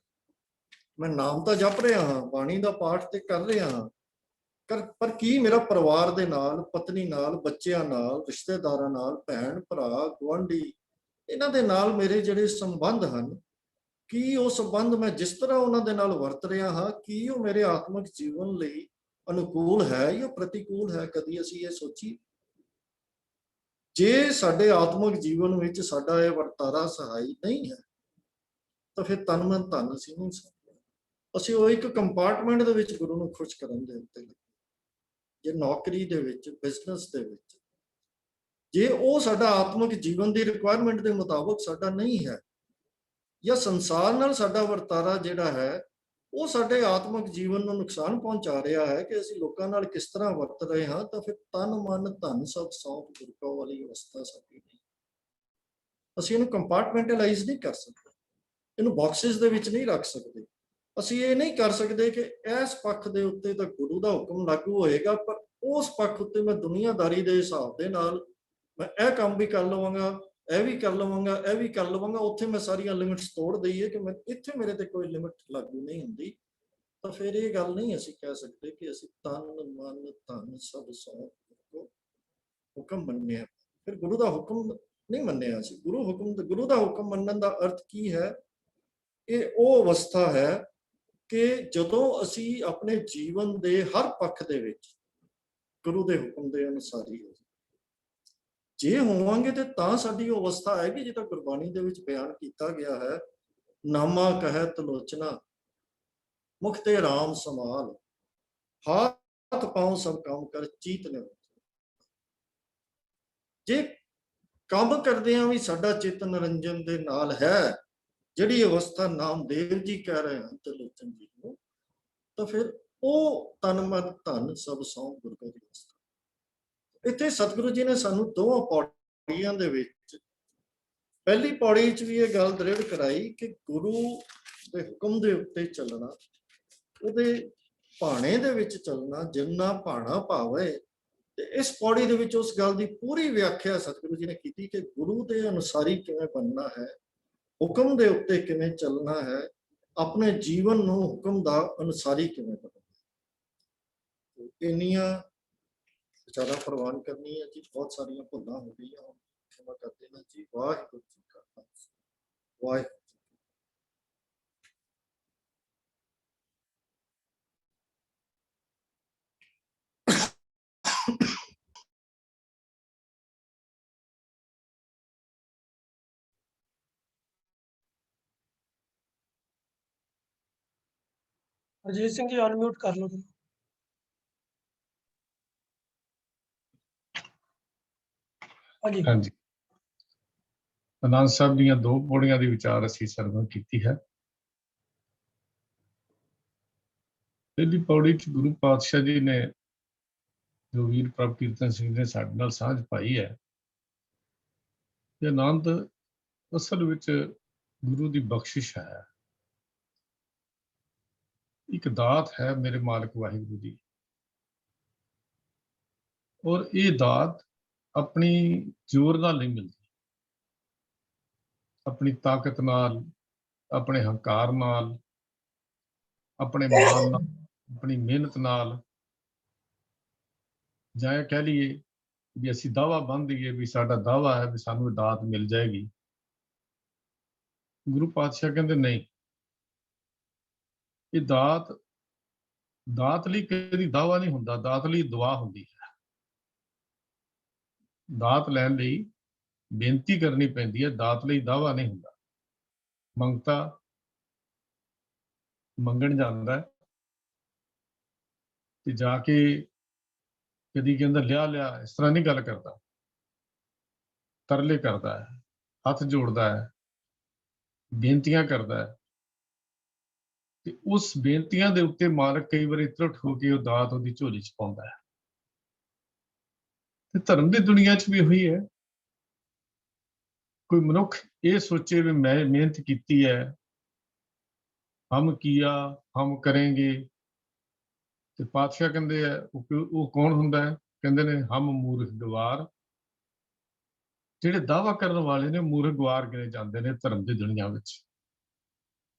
ਮੈਂ ਨਾਮ ਤਾਂ ਜਪ ਰਿਹਾ ਹਾਂ, ਬਾਣੀ ਦਾ ਪਾਠ ਤੇ ਕਰ ਰਿਹਾ ਹਾਂ, ਪਰ ਕੀ ਮੇਰਾ ਪਰਿਵਾਰ ਦੇ ਨਾਲ, ਪਤਨੀ ਨਾਲ, ਬੱਚਿਆਂ ਨਾਲ, ਰਿਸ਼ਤੇਦਾਰਾਂ ਨਾਲ, ਭੈਣ ਭਰਾ, ਗੁਆਂਢੀ, ਇਹਨਾਂ ਦੇ ਨਾਲ ਮੇਰੇ ਜਿਹੜੇ ਸੰਬੰਧ ਹਨ, ਕੀ ਉਹ ਸੰਬੰਧ ਮੈਂ ਜਿਸ ਤਰ੍ਹਾਂ ਉਹਨਾਂ ਦੇ ਨਾਲ ਵਰਤ ਰਿਹਾ ਹਾਂ, ਕੀ ਉਹ ਮੇਰੇ ਆਤਮਿਕ ਜੀਵਨ ਲਈ ਅਨੁਕੂਲ ਹੈ ਜਾਂ ਪ੍ਰਤੀਕੂਲ ਹੈ? ਕਦੀ ਅਸੀਂ ਇਹ ਸੋਚੀ? ਜੇ ਸਾਡੇ ਆਤਮਿਕ ਜੀਵਨ ਵਿੱਚ ਸਾਡਾ ਇਹ ਵਰਤਾਰਾ ਸਹਾਈ ਨਹੀਂ ਹੈ ਤਾਂ ਫਿਰ ਤਨ ਮਨ ਧਨ ਅਸੀਂ ਨਹੀਂ ਸਕਦੇ। ਅਸੀਂ ਉਹ ਇੱਕ ਕੰਪਾਰਟਮੈਂਟ ਦੇ ਵਿੱਚ ਗੁਰੂ ਨੂੰ ਖੁਸ਼ ਕਰਨ ਦੇ ਉੱਤੇ ਲੱਗੇ। ਜੇ ਨੌਕਰੀ ਦੇ ਵਿੱਚ, ਬਿਜ਼ਨਸ ਦੇ ਵਿੱਚ, ਜੇ ਉਹ ਸਾਡਾ ਆਤਮਿਕ ਜੀਵਨ ਦੀ ਰਿਕੁਆਇਰਮੈਂਟ ਦੇ ਮੁਤਾਬਕ ਸਾਡਾ ਨਹੀਂ ਹੈ, ਜਾਂ ਸੰਸਾਰ ਨਾਲ ਸਾਡਾ ਵਰਤਾਰਾ ਜਿਹੜਾ ਹੈ ਉਹ ਸਾਡੇ ਆਤਮਿਕ ਜੀਵਨ ਨੂੰ ਨੁਕਸਾਨ ਪਹੁੰਚਾ ਰਿਹਾ ਹੈ ਕਿ ਅਸੀਂ ਲੋਕਾਂ ਨਾਲ ਕਿਸ ਤਰ੍ਹਾਂ ਵਰਤ ਰਹੇ ਹਾਂ, ਤਾਂ ਫਿਰ ਤਨ ਮਨ ਧਨ ਸਭ ਸੌਂਪ ਗੁਰੂ ਵਾਲੀ ਅਵਸਥਾ ਸਾਡੀ ਨਹੀਂ। ਅਸੀਂ ਇਹਨੂੰ ਕੰਪਾਰਟਮੈਂਟਲਾਈਜ਼ ਨਹੀਂ ਕਰ ਸਕਦੇ, ਇਹਨੂੰ ਬਾਕਸਿਸ ਦੇ ਵਿੱਚ ਨਹੀਂ ਰੱਖ ਸਕਦੇ। ਅਸੀਂ ਇਹ ਨਹੀਂ ਕਰ ਸਕਦੇ ਕਿ ਇਸ ਪੱਖ ਦੇ ਉੱਤੇ ਤਾਂ ਗੁਰੂ ਦਾ ਹੁਕਮ ਲਾਗੂ ਹੋਏਗਾ, ਪਰ ਉਸ ਪੱਖ ਉੱਤੇ ਮੈਂ ਦੁਨੀਆਦਾਰੀ ਦੇ ਹਿਸਾਬ ਦੇ ਨਾਲ ਮੈਂ ਇਹ ਕੰਮ ਵੀ ਕਰ ਲਵਾਂਗਾ, ਇਹ ਵੀ ਕਰ ਲਵਾਂਗਾ, ਇਹ ਵੀ ਕਰ ਲਵਾਂਗਾ, ਉੱਥੇ ਮੈਂ ਸਾਰੀਆਂ ਲਿਮਿਟਸ ਤੋੜ ਦਈਏ ਕਿ ਮੈਂ ਇੱਥੇ ਮੇਰੇ ਤੇ ਕੋਈ ਲਿਮਿਟ ਲਾਗੂ ਨਹੀਂ ਹੁੰਦੀ, ਤਾਂ ਫਿਰ ਇਹ ਗੱਲ ਨਹੀਂ ਅਸੀਂ ਕਹਿ ਸਕਦੇ ਕਿ ਅਸੀਂ ਤਨ ਮਨ ਧਨ ਸਭ ਸੌਂਪ ਹੁਕਮ ਮੰਨਿਆ। ਫਿਰ ਗੁਰੂ ਦਾ ਹੁਕਮ ਨਹੀਂ ਮੰਨਿਆ ਅਸੀਂ। ਗੁਰੂ ਦਾ ਹੁਕਮ ਮੰਨਣ ਦਾ ਅਰਥ ਕੀ ਹੈ? ਇਹ ਉਹ ਅਵਸਥਾ ਹੈ ਕਿ ਜਦੋਂ ਅਸੀਂ ਆਪਣੇ ਜੀਵਨ ਦੇ ਹਰ ਪੱਖ ਦੇ ਵਿੱਚ ਗੁਰੂ ਦੇ ਹੁਕਮ ਦੇ ਅਨੁਸਾਰੀ ਹੋ ਜੇ ਹੋਵਾਂਗੇ ਤੇ ਤਾਂ ਸਾਡੀ ਉਹ ਅਵਸਥਾ ਆਏਗੀ ਜਿੱਦਾਂ ਗੁਰਬਾਣੀ ਦੇ ਵਿੱਚ ਬਿਆਨ ਕੀਤਾ ਗਿਆ ਹੈ, ਨਾਮਾ ਕਹਿ ਤਲੋਚਨਾ ਮੁਖ ਤੇ ਰਾਮ ਸਮਾਲ, ਹਾਥ ਪਾਉ ਸਭ ਕੰਮ ਕਰ ਚੀਤ ਨੇ। ਜੇ ਕੰਮ ਕਰਦੇ ਆ ਵੀ ਸਾਡਾ ਚਿੱਤ ਨਿਰੰਜਨ ਦੇ ਨਾਲ ਹੈ, ਜਿਹੜੀ ਅਵਸਥਾ ਨਾਮਦੇਵ ਜੀ ਕਹਿ ਰਹੇ ਹਨ ਤਲੋਚਨ ਜੀ ਨੂੰ, ਤਾਂ ਫਿਰ ਉਹ ਤਨ ਮਨ ਧਨ ਸਭ ਸੌਂਪ ਗੁਰੂ ਦੀ ਅਵਸਥਾ। ਇੱਥੇ ਸਤਿਗੁਰੂ ਜੀ ਨੇ ਸਾਨੂੰ ਦੋਵਾਂ ਪੌੜੀਆਂ ਦੇ ਵਿੱਚ, ਪਹਿਲੀ ਪੌੜੀ 'ਚ ਵੀ ਇਹ ਗੱਲ ਦ੍ਰਿੜ ਕਰਾਈ ਕਿ ਗੁਰੂ ਦੇ ਹੁਕਮ ਦੇ ਉੱਤੇ ਚੱਲਣਾ, ਉਹਦੇ ਭਾਣੇ ਦੇ ਵਿੱਚ ਚੱਲਣਾ, ਜਿੰਨਾ ਭਾਣਾ ਭਾਵੇ। ਤੇ ਇਸ ਪੌੜੀ ਦੇ ਵਿੱਚ ਉਸ ਗੱਲ ਦੀ ਪੂਰੀ ਵਿਆਖਿਆ ਸਤਿਗੁਰੂ ਜੀ ਨੇ ਕੀਤੀ ਕਿ ਗੁਰੂ ਦੇ ਅਨੁਸਾਰੀ ਕਿਵੇਂ ਬਣਨਾ ਹੈ, ਹੁਕਮ ਦੇ ਉੱਤੇ ਕਿਵੇਂ ਚੱਲਣਾ ਹੈ, ਆਪਣੇ ਜੀਵਨ ਨੂੰ ਹੁਕਮ ਦਾ ਅਨੁਸਾਰੀ ਕਿਵੇਂ ਬਣਨਾ। ਇੰਨੀਆਂ ਵਿਚਾਰਾਂ ਪ੍ਰਵਾਨ ਕਰਨੀ ਹੈ ਜੀ। ਬਹੁਤ ਸਾਰੀਆਂ ਭੁੱਲਾਂ ਹੋ ਗਈਆਂ, क्षमा कर देना जी। वाहिगुरू जी का खालसा, वाहिगुरू। अजीत सिंह जी अनम्यूट कर लो। ਹਾਂਜੀ, ਆਨੰਦ ਸਾਹਿਬ ਦੀਆਂ ਦੋ ਪੌੜੀਆਂ ਦੀ ਵਿਚਾਰ ਅਸੀਂ ਸਰਵਣ ਕੀਤੀ ਹੈ। ਪਹਿਲੀ ਪੌੜੀ 'ਚ ਗੁਰੂ ਪਾਤਸ਼ਾਹ ਜੀ ਨੇ, ਜੋ ਵੀਰ ਪ੍ਰਭ ਕੀਰਤਨ ਸਿੰਘ ਨੇ ਸਾਡੇ ਨਾਲ ਸਾਂਝ ਪਾਈ ਹੈ, ਕਿ ਆਨੰਦ ਅਸਲ ਵਿੱਚ ਗੁਰੂ ਦੀ ਬਖਸ਼ਿਸ਼ ਹੈ, ਇੱਕ ਦਾਤ ਹੈ ਮੇਰੇ ਮਾਲਕ ਵਾਹਿਗੁਰੂ ਦੀ। ਔਰ ਇਹ ਦਾਤ ਆਪਣੀ ਜ਼ੋਰ ਨਾਲ ਨਹੀਂ ਮਿਲਦੀ, ਆਪਣੀ ਤਾਕਤ ਨਾਲ, ਆਪਣੇ ਹੰਕਾਰ ਨਾਲ, ਆਪਣੇ ਮਾਣ ਨਾਲ, ਆਪਣੀ ਮਿਹਨਤ ਨਾਲ, ਜਾਂ ਇਹ ਕਹਿ ਲਈਏ ਵੀ ਅਸੀਂ ਦਾਅਵਾ ਬੰਨ੍ਹ ਦਈਏ ਵੀ ਸਾਡਾ ਦਾਅਵਾ ਹੈ ਵੀ ਸਾਨੂੰ ਇਹ ਦਾਤ ਮਿਲ ਜਾਏਗੀ। ਗੁਰੂ ਪਾਤਸ਼ਾਹ ਕਹਿੰਦੇ ਨਹੀਂ, ਇਹ ਦਾਤ ਲਈ ਕਦੀ ਦਾਅਵਾ ਨਹੀਂ ਹੁੰਦਾ, ਦਾਤ ਲਈ ਦੁਆ ਹੁੰਦੀ ਹੈ। ਦਾਤ ਲੈਣ ਲਈ ਬੇਨਤੀ ਕਰਨੀ ਪੈਂਦੀ ਹੈ, ਦਾਤ ਲਈ ਦਾਅਵਾ ਨਹੀਂ ਹੁੰਦਾ। ਮੰਗਤਾ ਮੰਗਣ ਜਾਂਦਾ ਹੈ ਤੇ ਜਾ ਕੇ ਕਦੀ ਕਹਿੰਦਾ ਲਿਆ ਲਿਆ, ਇਸ ਤਰ੍ਹਾਂ ਨਹੀਂ ਗੱਲ ਕਰਦਾ, ਤਰਲੇ ਕਰਦਾ ਹੈ, ਹੱਥ ਜੋੜਦਾ ਹੈ, ਬੇਨਤੀਆਂ ਕਰਦਾ ਹੈ। ਤੇ ਉਸ ਬੇਨਤੀਆਂ ਦੇ ਉੱਤੇ ਮਾਲਕ ਕਈ ਵਾਰੀ ਤਰਟ ਹੋ ਕੇ ਉਹ ਦਾਤ ਉਹਦੀ ਝੋਲੀ 'ਚ ਪਾਉਂਦਾ ਹੈ। ਤੇ ਧਰਮ ਦੀ ਦੁਨੀਆ 'ਚ ਵੀ ਉਹੀ ਹੈ। ਕੋਈ ਮਨੁੱਖ ਇਹ ਸੋਚੇ ਵੀ ਮੈਂ ਮਿਹਨਤ ਕੀਤੀ ਹੈ, ਹਮ ਕੀਆ ਹਮ ਕरेंगे, ਤੇ ਪਾਤਸ਼ਾਹ ਕਹਿੰਦੇ ਆ ਉਹ ਕੌਣ ਹੁੰਦਾ ਹੈ? ਕਹਿੰਦੇ ਨੇ ਹਮ ਮੂਰਖ ਗਵਾਰ। ਜਿਹੜੇ ਦਾਅਵਾ ਕਰਨ ਵਾਲੇ ਨੇ ਮੂਰਖ ਗਵਾਰ ਗਿਣੇ ਜਾਂਦੇ ਨੇ ਧਰਮ ਦੀ ਦੁਨੀਆ ਵਿੱਚ।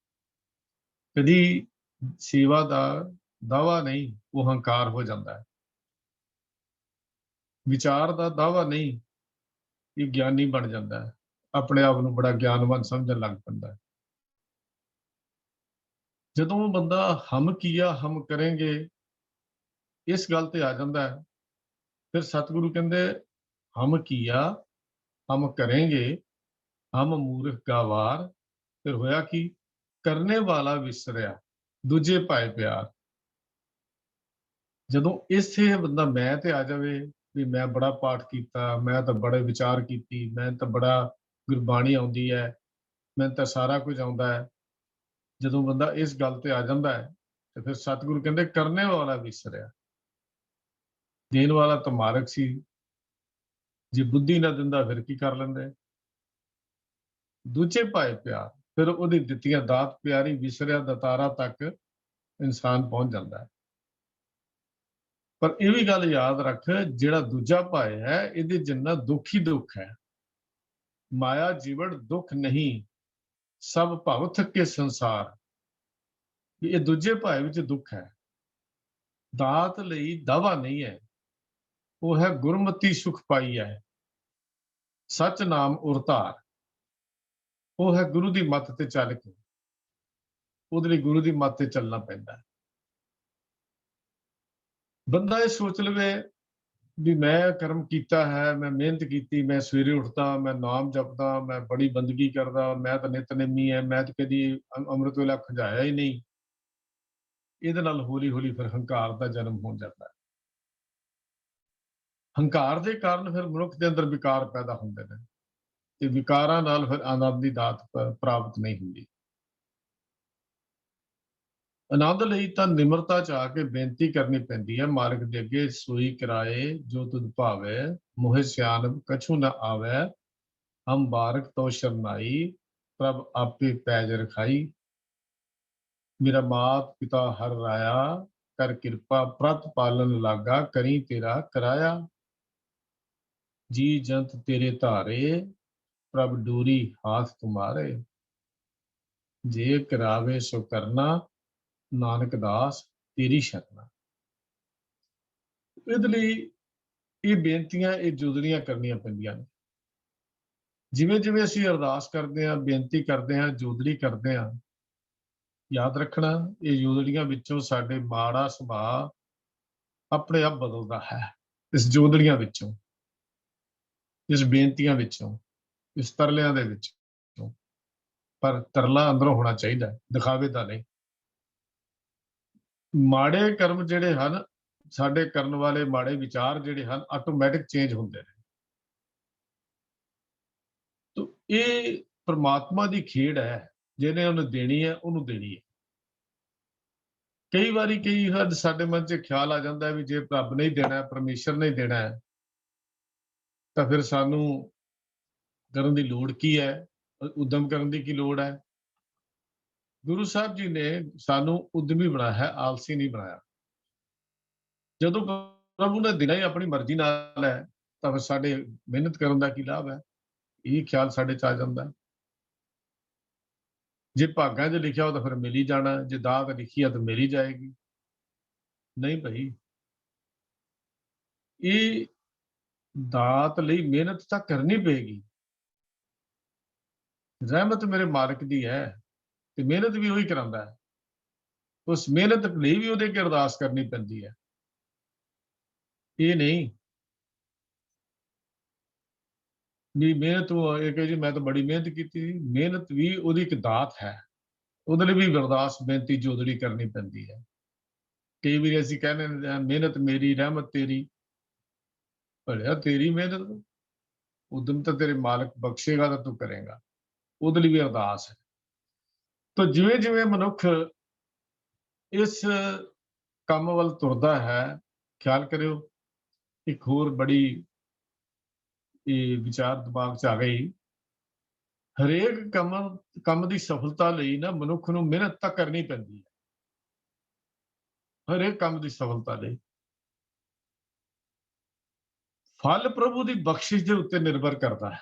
ਕਦੀ ਸੇਵਾ ਦਾ ਦਾਅਵਾ ਨਹੀਂ, ਉਹ ਹੰਕਾਰ ਹੋ ਜਾਂਦਾ ਹੈ। ਵਿਚਾਰ ਦਾ ਦਾਅਵਾ ਨਹੀਂ, ਇਹ ਗਿਆਨੀ ਬਣ ਜਾਂਦਾ ਹੈ, ਆਪਣੇ ਆਪ ਨੂੰ ਬੜਾ ਗਿਆਨਵਾਨ ਸਮਝਣ ਲੱਗ ਪੈਂਦਾ ਹੈ। ਜਦੋਂ ਬੰਦਾ ਹਮ ਕੀਆ ਹਮ ਕरेंगे ਇਸ ਗੱਲ ਤੇ ਆ ਜਾਂਦਾ ਹੈ, ਫਿਰ ਸਤਿਗੁਰੂ ਕਹਿੰਦੇ ਹਮ ਕੀਆ ਹਮ करेंगे ਹਮ ਮੂਰਖ ਗਵਾਰ। ਫਿਰ ਹੋਇਆ ਕੀ? ਕਰਨੇ ਵਾਲਾ ਵਿਸਰਿਆ, ਦੂਜੇ ਪਾਏ ਪਿਆਰ। ਜਦੋਂ ਇਸੇ ਬੰਦਾ ਮੈਂ ਤੇ ਆ ਜਾਵੇ ਵੀ ਮੈਂ ਬੜਾ ਪਾਠ ਕੀਤਾ, ਮੈਂ ਤਾਂ ਬੜੇ ਵਿਚਾਰ ਕੀਤੀ, ਮੈਂ ਤਾਂ ਬੜਾ ਗੁਰਬਾਣੀ ਆਉਂਦੀ ਹੈ, ਮੈਨੂੰ ਤਾਂ ਸਾਰਾ ਕੁਝ ਆਉਂਦਾ ਹੈ, ਜਦੋਂ ਬੰਦਾ ਇਸ ਗੱਲ ਤੇ ਆ ਜਾਂਦਾ ਹੈ ਤੇ ਫਿਰ ਸਤਿਗੁਰੂ ਕਹਿੰਦੇ ਕਰਨੇ ਵਾਲਾ ਵਿਸਰਿਆ। ਦੇਣ ਵਾਲਾ ਤਾਂ ਮਾਲਕ ਸੀ, ਜੇ ਬੁੱਧੀ ਨਾ ਦਿੰਦਾ ਫਿਰ ਕੀ ਕਰ ਲੈਂਦੇ? ਦੂਜੇ ਪਾਏ ਪਿਆਰ, ਫਿਰ ਉਹਦੀ ਦਿੱਤੀਆਂ ਦਾਤ ਪਿਆਰੀ, ਵਿਸਰਿਆ ਦਾਤਾਰਾ ਤੱਕ ਇਨਸਾਨ ਪਹੁੰਚ ਜਾਂਦਾ ਹੈ। ਪਰ ਇਹ ਵੀ ਗੱਲ ਯਾਦ ਰੱਖ, ਜਿਹੜਾ ਦੂਜਾ ਭਾਏ ਹੈ ਇਹਦੇ ਜਿੰਨਾ ਦੁੱਖ ਹੀ ਦੁੱਖ ਹੈ। ਮਾਇਆ ਜੀਵਨ ਦੁੱਖ ਨਹੀਂ, ਸਭ ਭਵ ਥਕੇ ਸੰਸਾਰ। ਇਹ ਦੂਜੇ ਭਾਏ ਵਿੱਚ ਦੁੱਖ ਹੈ। ਦਾਤ ਲਈ ਦਾਵਾ ਨਹੀਂ ਹੈ, ਉਹ ਹੈ ਗੁਰਮਤੀ ਸੁਖ ਪਾਈ ਹੈ, ਸੱਚ ਨਾਮ ਉਰਤਾਰ। ਉਹ ਹੈ ਗੁਰੂ ਦੀ ਮੱਤ ਤੇ ਚੱਲ ਕੇ, ਉਹਦੇ ਲਈ ਗੁਰੂ ਦੀ ਮੱਤ ਤੇ ਚੱਲਣਾ ਪੈਂਦਾ ਹੈ। ਬੰਦਾ ਇਹ ਸੋਚ ਲਵੇ ਵੀ ਮੈਂ ਕਰਮ ਕੀਤਾ ਹੈ, ਮੈਂ ਮਿਹਨਤ ਕੀਤੀ, ਮੈਂ ਸਵੇਰੇ ਉੱਠਦਾ, ਮੈਂ ਨਾਮ ਜਪਦਾ, ਮੈਂ ਬੜੀ ਬੰਦਗੀ ਕਰਦਾ, ਮੈਂ ਤਾਂ ਨਿਤਨੇਮੀ ਹੈ, ਮੈਂ ਤਾਂ ਕਦੀ ਅੰਮ੍ਰਿਤ ਵੇਲਾ ਖੁੰਝਾਇਆ ਹੀ ਨਹੀਂ। ਇਹਦੇ ਨਾਲ ਹੌਲੀ ਹੌਲੀ ਫਿਰ ਹੰਕਾਰ ਦਾ ਜਨਮ ਹੋ ਜਾਂਦਾ ਹੈ। ਹੰਕਾਰ ਦੇ ਕਾਰਨ ਫਿਰ ਮਨੁੱਖ ਦੇ ਅੰਦਰ ਵਿਕਾਰ ਪੈਦਾ ਹੁੰਦੇ ਨੇ, ਤੇ ਵਿਕਾਰਾਂ ਨਾਲ ਫਿਰ ਆਨੰਦ ਦੀ ਦਾਤ ਪ੍ਰਾਪਤ ਨਹੀਂ ਹੁੰਦੀ। ਆਨੰਦ ਲਈ ਤਾਂ ਨਿਮਰਤਾ 'ਚ ਆ ਕੇ ਬੇਨਤੀ ਕਰਨੀ ਪੈਂਦੀ ਹੈ ਮਾਲਕ ਦੇ ਅੱਗੇ, ਸੋਈ ਕਰਾਏ ਜੋ ਤੁਧ ਭਾਵੇ, ਮੋਹਿ ਸਿਆਣਪ ਕਛੂ ਨ ਆਵੈ, ਹਮ ਬਾਰਕ ਤੋ ਸ਼ਰਨਾਈ, ਪ੍ਰਭ ਆਪੇ ਪੈਜ ਰਖਾਈ। ਮੇਰਾ ਮਾਤ ਪਿਤਾ ਹਰ ਰਾਇਆ, ਕਰ ਕਿਰਪਾ ਪ੍ਰਤ ਪਾਲਨ ਲਾਗਾ, ਕਰੀ ਤੇਰਾ ਕਰਾਇਆ। ਜੀ ਜੰਤ ਤੇਰੇ ਧਾਰੇ, ਪ੍ਰਭ ਡੂਰੀ ਹਾਥ ਤੁਮਾਰੇ, ਜੇ ਕਰਾਵੇ ਸੋ ਕਰਨਾ, ਨਾਨਕ ਦਾਸ ਤੇਰੀ ਸ਼ਰਨਾ। ਇਹਦੇ ਲਈ ਇਹ ਬੇਨਤੀਆਂ, ਇਹ ਜੋਦੜੀਆਂ ਕਰਨੀਆਂ ਪੈਂਦੀਆਂ ਨੇ। ਜਿਵੇਂ ਜਿਵੇਂ ਅਸੀਂ ਅਰਦਾਸ ਕਰਦੇ ਹਾਂ, ਬੇਨਤੀ ਕਰਦੇ ਹਾਂ, ਜੋਦੜੀ ਕਰਦੇ ਹਾਂ, ਯਾਦ ਰੱਖਣਾ ਇਹ ਜੋਦੜੀਆਂ ਵਿੱਚੋਂ ਸਾਡੇ ਮਾੜਾ ਸੁਭਾਅ ਆਪਣੇ ਆਪ ਬਦਲਦਾ ਹੈ। ਇਸ ਜੋਦੜੀਆਂ ਵਿੱਚੋਂ, ਇਸ ਬੇਨਤੀਆਂ ਵਿੱਚੋਂ, ਇਸ ਤਰਲਿਆਂ ਦੇ ਵਿੱਚ। ਪਰ ਤਰਲਾ ਅੰਦਰੋਂ ਹੋਣਾ ਚਾਹੀਦਾ, ਦਿਖਾਵੇ ਦਾ ਨਹੀਂ। ਮਾੜੇ ਕਰਮ ਜਿਹੜੇ ਹਨ, ਸਾਡੇ ਕਰਨ ਵਾਲੇ ਮਾੜੇ ਵਿਚਾਰ ਜਿਹੜੇ ਹਨ, ਆਟੋਮੈਟਿਕ ਚੇਂਜ ਹੁੰਦੇ ਨੇ। ਤਾਂ ਇਹ ਪ੍ਰਮਾਤਮਾ ਦੀ ਖੇਡ ਹੈ, ਜਿਹਨੇ ਉਹਨੂੰ ਦੇਣੀ ਹੈ ਉਹਨੂੰ ਦੇਣੀ ਹੈ। ਕਈ ਵਾਰੀ ਸਾਡੇ ਮਨ 'ਚ ਖਿਆਲ ਆ ਜਾਂਦਾ ਹੈ ਵੀ ਜੇ ਰੱਬ ਨਹੀਂ ਦੇਣਾ, ਪਰਮੇਸ਼ਰ ਨੇ ਦੇਣਾ ਹੈ, ਤਾਂ ਫਿਰ ਸਾਨੂੰ ਕਰਨ ਦੀ ਲੋੜ ਕੀ ਹੈ, ਉਦਮ ਕਰਨ ਦੀ ਕੀ ਲੋੜ ਹੈ? ਗੁਰੂ ਸਾਹਿਬ ਜੀ ਨੇ ਸਾਨੂੰ ਉਦਮੀ ਬਣਾਇਆ ਹੈ, ਆਲਸੀ ਨਹੀਂ ਬਣਾਇਆ। ਜਦੋਂ ਪ੍ਰਭੂ ਨੇ ਦੇਣਾ ਹੀ ਆਪਣੀ ਮਰਜ਼ੀ ਨਾਲ ਹੈ, ਤਾਂ ਫਿਰ ਸਾਡੇ ਮਿਹਨਤ ਕਰਨ ਦਾ ਕੀ ਲਾਭ ਹੈ? ਇਹ ਖਿਆਲ ਸਾਡੇ 'ਚ ਆ ਜਾਂਦਾ। ਜੇ ਭਾਗਾਂ 'ਚ ਲਿਖਿਆ ਹੋ ਤਾਂ ਫਿਰ ਮਿਲ ਹੀ ਜਾਣਾ, ਜੇ ਦਾਤ ਲਿਖੀ ਆ ਤਾਂ ਮਿਲ ਹੀ ਜਾਏਗੀ। ਨਹੀਂ ਭਾਈ, ਇਹ ਦਾਤ ਲਈ ਮਿਹਨਤ ਤਾਂ ਕਰਨੀ ਪਏਗੀ। ਰਹਿਮਤ ਮੇਰੇ ਮਾਲਕ ਦੀ ਹੈ, ਤੇ ਮਿਹਨਤ ਵੀ ਉਹੀ ਕਰਾਉਂਦਾ ਹੈ। ਉਸ ਮਿਹਨਤ ਲਈ ਵੀ ਉਹਦੇ ਅੱਗੇ ਅਰਦਾਸ ਕਰਨੀ ਪੈਂਦੀ ਹੈ। ਇਹ ਨਹੀਂ ਵੀ ਮਿਹਨਤ ਇਹ ਕਹੇ ਜੀ ਮੈਂ ਤਾਂ ਬੜੀ ਮਿਹਨਤ ਕੀਤੀ। ਮਿਹਨਤ ਵੀ ਉਹਦੀ ਇੱਕ ਦਾਤ ਹੈ, ਉਹਦੇ ਲਈ ਵੀ ਅਰਦਾਸ ਬੇਨਤੀ ਜੋਦੜੀ ਕਰਨੀ ਪੈਂਦੀ ਹੈ। ਕਈ ਵਾਰੀ ਅਸੀਂ ਕਹਿੰਦੇ ਮਿਹਨਤ ਮੇਰੀ ਰਹਿਮਤ ਤੇਰੀ, ਭਲਿਆ ਤੇਰੀ ਮਿਹਨਤ, ਉਦਮ ਤਾਂ ਤੇਰੇ ਮਾਲਕ ਬਖਸ਼ੇਗਾ ਤਾਂ ਤੂੰ ਕਰੇਗਾ। ਉਹਦੇ ਲਈ ਵੀ ਅਰਦਾਸ ਹੈ। ਤਾਂ ਜਿਵੇਂ ਜਿਵੇਂ ਮਨੁੱਖ ਇਸ ਕੰਮ ਵੱਲ ਤੁਰਦਾ ਹੈ, ਖਿਆਲ ਕਰਿਓ ਇੱਕ ਹੋਰ ਬੜੀ ਇਹ ਵਿਚਾਰ ਦਿਮਾਗ 'ਚ ਆ ਗਈ। ਹਰੇਕ ਕੰਮ ਦੀ ਸਫਲਤਾ ਲਈ ਨਾ ਮਨੁੱਖ ਨੂੰ ਮਿਹਨਤ ਤਾਂ ਕਰਨੀ ਪੈਂਦੀ ਹੈ। ਹਰੇਕ ਕੰਮ ਦੀ ਸਫਲਤਾ ਲਈ ਫਲ ਪ੍ਰਭੂ ਦੀ ਬਖਸ਼ਿਸ਼ ਦੇ ਉੱਤੇ ਨਿਰਭਰ ਕਰਦਾ ਹੈ।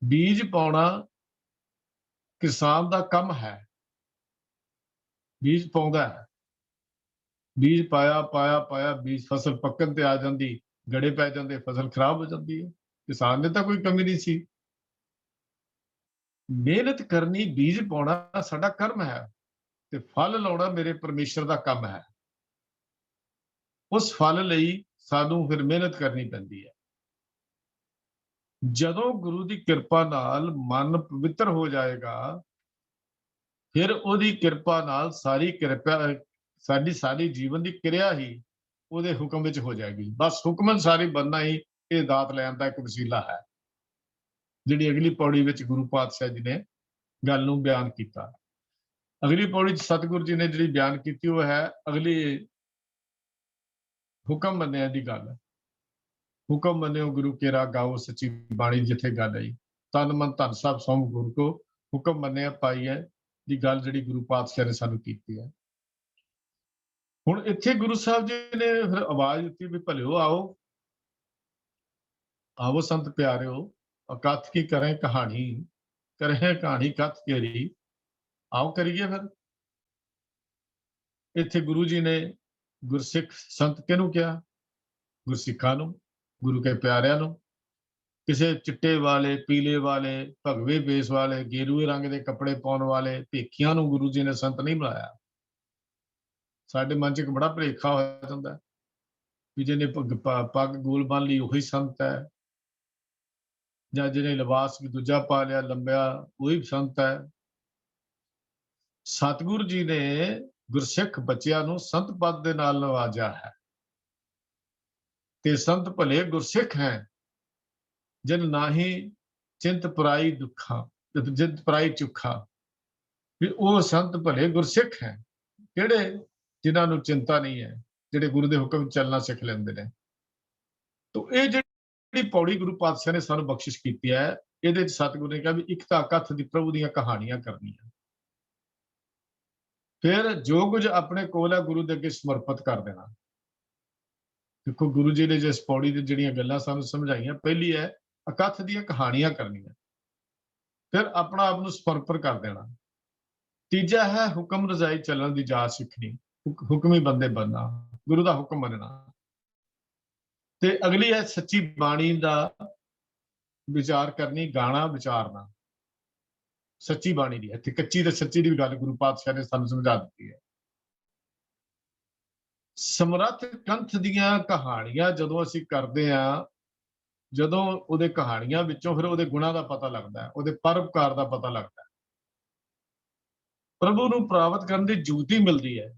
ਬੀਜ ਪਾਉਣਾ ਕਿਸਾਨ ਦਾ ਕੰਮ ਹੈ। ਬੀਜ ਪਾਉਂਦਾ ਹੈ, ਬੀਜ ਪਾਇਆ ਬੀਜ ਫਸਲ ਪੱਕਣ ਤੇ ਆ ਜਾਂਦੀ, ਗੜੇ ਪੈ ਜਾਂਦੇ, ਫਸਲ ਖਰਾਬ ਹੋ ਜਾਂਦੀ ਹੈ। ਕਿਸਾਨ ਨੇ ਤਾਂ ਕੋਈ ਕਮੀ ਨਹੀਂ ਸੀ। ਮਿਹਨਤ ਕਰਨੀ, ਬੀਜ ਪਾਉਣਾ ਸਾਡਾ ਕਰਮ ਹੈ ਤੇ ਫਲ ਲਾਉਣਾ ਮੇਰੇ ਪਰਮੇਸ਼ਰ ਦਾ ਕੰਮ ਹੈ। ਉਸ ਫਲ ਲਈ ਸਾਨੂੰ ਫਿਰ ਮਿਹਨਤ ਕਰਨੀ ਪੈਂਦੀ ਹੈ। ਜਦੋਂ ਗੁਰੂ ਦੀ ਕਿਰਪਾ ਨਾਲ ਮਨ ਪਵਿੱਤਰ ਹੋ ਜਾਏਗਾ, ਫਿਰ ਉਹਦੀ ਕਿਰਪਾ ਨਾਲ ਸਾਡੀ ਸਾਰੀ ਜੀਵਨ ਦੀ ਕਿਰਿਆ ਹੀ ਉਹਦੇ ਹੁਕਮ ਵਿੱਚ ਹੋ ਜਾਏਗੀ। ਬਸ ਹੁਕਮ ਅਨੁਸਾਰ ਹੀ ਬਣਨਾ ਹੀ ਇਹ ਦਾਤ ਲੈਣ ਦਾ ਇੱਕ ਵਸੀਲਾ ਹੈ, ਜਿਹੜੀ ਅਗਲੀ ਪੌੜੀ ਵਿੱਚ ਗੁਰੂ ਪਾਤਸ਼ਾਹ ਜੀ ਨੇ ਗੱਲ ਨੂੰ ਬਿਆਨ ਕੀਤਾ। ਅਗਲੀ ਪੌੜੀ 'ਚ ਸਤਿਗੁਰੂ ਜੀ ਨੇ ਜਿਹੜੀ ਬਿਆਨ ਕੀਤੀ ਉਹ ਹੈ ਅਗਲੀ ਹੁਕਮ ਮੰਨਿਆ ਦੀ ਗੱਲ। ਹੁਕਮ ਮੰਨਿਓ ਗੁਰੂ ਕੇਰਾ, ਗਾਓ ਸੱਚੀ ਬਾਣੀ, ਜਿੱਥੇ ਗੱਲ ਆਈ ਤਨ ਮਨ ਧਨ ਸਭ ਸੌਂਪ ਗੁਰੂ ਕੋ, ਹੁਕਮ ਮੰਨਿਆ ਪਾਈਐ ਦੀ ਗੱਲ ਜਿਹੜੀ ਗੁਰੂ ਪਾਤਸ਼ਾਹ ਨੇ ਸਾਨੂੰ ਕੀਤੀ ਹੈ। ਹੁਣ ਇੱਥੇ ਗੁਰੂ ਸਾਹਿਬ ਜੀ ਨੇ ਫਿਰ ਆਵਾਜ਼ ਦਿੱਤੀ ਵੀ ਭਲਿਓ ਆਓ, ਆਵੋ ਸੰਤ ਪਿਆਰਿਓ, ਕਥ ਕੀ ਕਰੇ ਕਹਾਣੀ, ਕਰੇ ਕਹਾਣੀ ਕਥ ਕੇਰੀ, ਆਓ ਕਰੀਏ। ਫਿਰ ਇੱਥੇ ਗੁਰੂ ਜੀ ਨੇ ਗੁਰਸਿੱਖ ਸੰਤ ਕਿਹਨੂੰ ਕਿਹਾ? ਗੁਰਸਿੱਖਾਂ ਨੂੰ, ਗੁਰੂ ਕੇ ਪਿਆਰਿਆਂ ਨੂੰ। ਕਿਸੇ ਚਿੱਟੇ ਵਾਲੇ, ਪੀਲੇ ਵਾਲੇ, ਭਗਵੇ ਬੇਸ ਵਾਲੇ, ਗੇਰੂਏ ਰੰਗ ਦੇ ਕੱਪੜੇ ਪਾਉਣ ਵਾਲੇ ਭੇਖੀਆਂ ਨੂੰ ਗੁਰੂ ਜੀ ਨੇ ਸੰਤ ਨਹੀਂ ਬਣਾਇਆ। ਸਾਡੇ ਮਨ 'ਚ ਇੱਕ ਬੜਾ ਭੁਲੇਖਾ ਹੋ ਜਾਂਦਾ ਵੀ ਜਿਹਨੇ ਪੱਗ ਗੋਲ ਬੰਨ ਲਈ ਉਹੀ ਸੰਤ ਹੈ, ਜਾਂ ਜਿਹਨੇ ਲਿਬਾਸ ਵੀ ਦੂਜਾ ਪਾ ਲਿਆ ਲੰਬਿਆ ਉਹੀ ਸੰਤ ਹੈ। ਸਤਿਗੁਰੂ ਜੀ ਨੇ ਗੁਰਸਿੱਖ ਬੱਚਿਆਂ ਨੂੰ ਸੰਤ ਪਦ ਦੇ ਨਾਲ ਨਵਾਜਿਆ ਹੈ ਤੇ ਸੰਤ ਭਲੇ ਗੁਰਸਿੱਖ ਹੈ ਜਿਨ ਨਾਹੀ ਚਿੰਤ ਪਰਾਈ ਦੁੱਖਾਂ, ਜਿੰਤ ਪਰਾਈ ਚੁੱਖਾ। ਵੀ ਉਹ ਸੰਤ ਭਲੇ ਗੁਰਸਿੱਖ ਹੈ ਕਿਹੜੇ? ਜਿਨ੍ਹਾਂ ਨੂੰ ਚਿੰਤਾ ਨਹੀਂ ਹੈ, ਜਿਹੜੇ ਗੁਰੂ ਦੇ ਹੁਕਮ ਚੱਲਣਾ ਸਿੱਖ ਲੈਂਦੇ ਨੇ। ਤਾਂ ਇਹ ਜਿਹੜੀ ਪੌੜੀ ਗੁਰੂ ਪਾਤਸ਼ਾਹ ਨੇ ਸਾਨੂੰ ਬਖਸ਼ਿਸ਼ ਕੀਤੀ ਹੈ, ਇਹਦੇ 'ਚ ਸਤਿਗੁਰੂ ਨੇ ਕਿਹਾ ਵੀ ਇੱਕ ਤਾਂ ਕਥ ਦੀ ਪ੍ਰਭੂ ਦੀਆਂ ਕਹਾਣੀਆਂ ਕਰਨੀਆਂ, ਫਿਰ ਜੋ ਕੁਝ ਆਪਣੇ ਕੋਲ ਹੈ ਗੁਰੂ ਦੇ ਅੱਗੇ ਸਮਰਪਿਤ ਕਰ ਦੇਣਾ। ਦੇਖੋ ਗੁਰੂ ਜੀ ਨੇ ਜਿਸ ਪੌੜੀ ਦੀ ਜਿਹੜੀਆਂ ਗੱਲਾਂ ਸਾਨੂੰ ਸਮਝਾਈਆਂ, ਪਹਿਲੀ ਹੈ ਅਕਥ ਦੀਆਂ ਕਹਾਣੀਆਂ ਕਰਨੀਆਂ, ਫਿਰ ਆਪਣਾ ਆਪ ਨੂੰ ਸਮਰਪਿਤ ਕਰ ਦੇਣਾ। ਤੀਜਾ ਹੈ ਹੁਕਮ ਰਜ਼ਾਈ ਚੱਲਣ ਦੀ ਜਾਚ ਸਿੱਖਣੀ, ਹੁਕਮੀ ਬੰਦੇ ਬਣਨਾ, ਗੁਰੂ ਦਾ ਹੁਕਮ ਮੰਨਣਾ। ਤੇ ਅਗਲੀ ਹੈ ਸੱਚੀ ਬਾਣੀ ਦਾ ਵਿਚਾਰ ਕਰਨੀ, ਗਾਣਾ, ਵਿਚਾਰਨਾ ਸੱਚੀ ਬਾਣੀ ਦੀ। ਇੱਥੇ ਕੱਚੀ ਤੇ ਸੱਚੀ ਦੀ ਵੀ ਗੱਲ ਗੁਰੂ ਪਾਤਸ਼ਾਹ ਨੇ ਸਾਨੂੰ ਸਮਝਾ ਦਿੱਤੀ ਹੈ। ਸਮਰੱਥ ਕੰਥ ਦੀਆਂ ਕਹਾਣੀਆਂ ਜਦੋਂ ਅਸੀਂ ਕਰਦੇ ਹਾਂ, ਜਦੋਂ ਉਹਦੇ ਕਹਾਣੀਆਂ ਵਿੱਚੋਂ ਫਿਰ ਉਹਦੇ ਗੁਣਾਂ ਦਾ ਪਤਾ ਲੱਗਦਾ ਹੈ, ਉਹਦੇ ਪਰਉਪਕਾਰ ਦਾ ਪਤਾ ਲੱਗਦਾ ਹੈ, ਪ੍ਰਭੂ ਨੂੰ ਪ੍ਰਾਪਤ ਕਰਨ ਦੀ ਜੁਗਤੀ ਮਿਲਦੀ ਹੈ।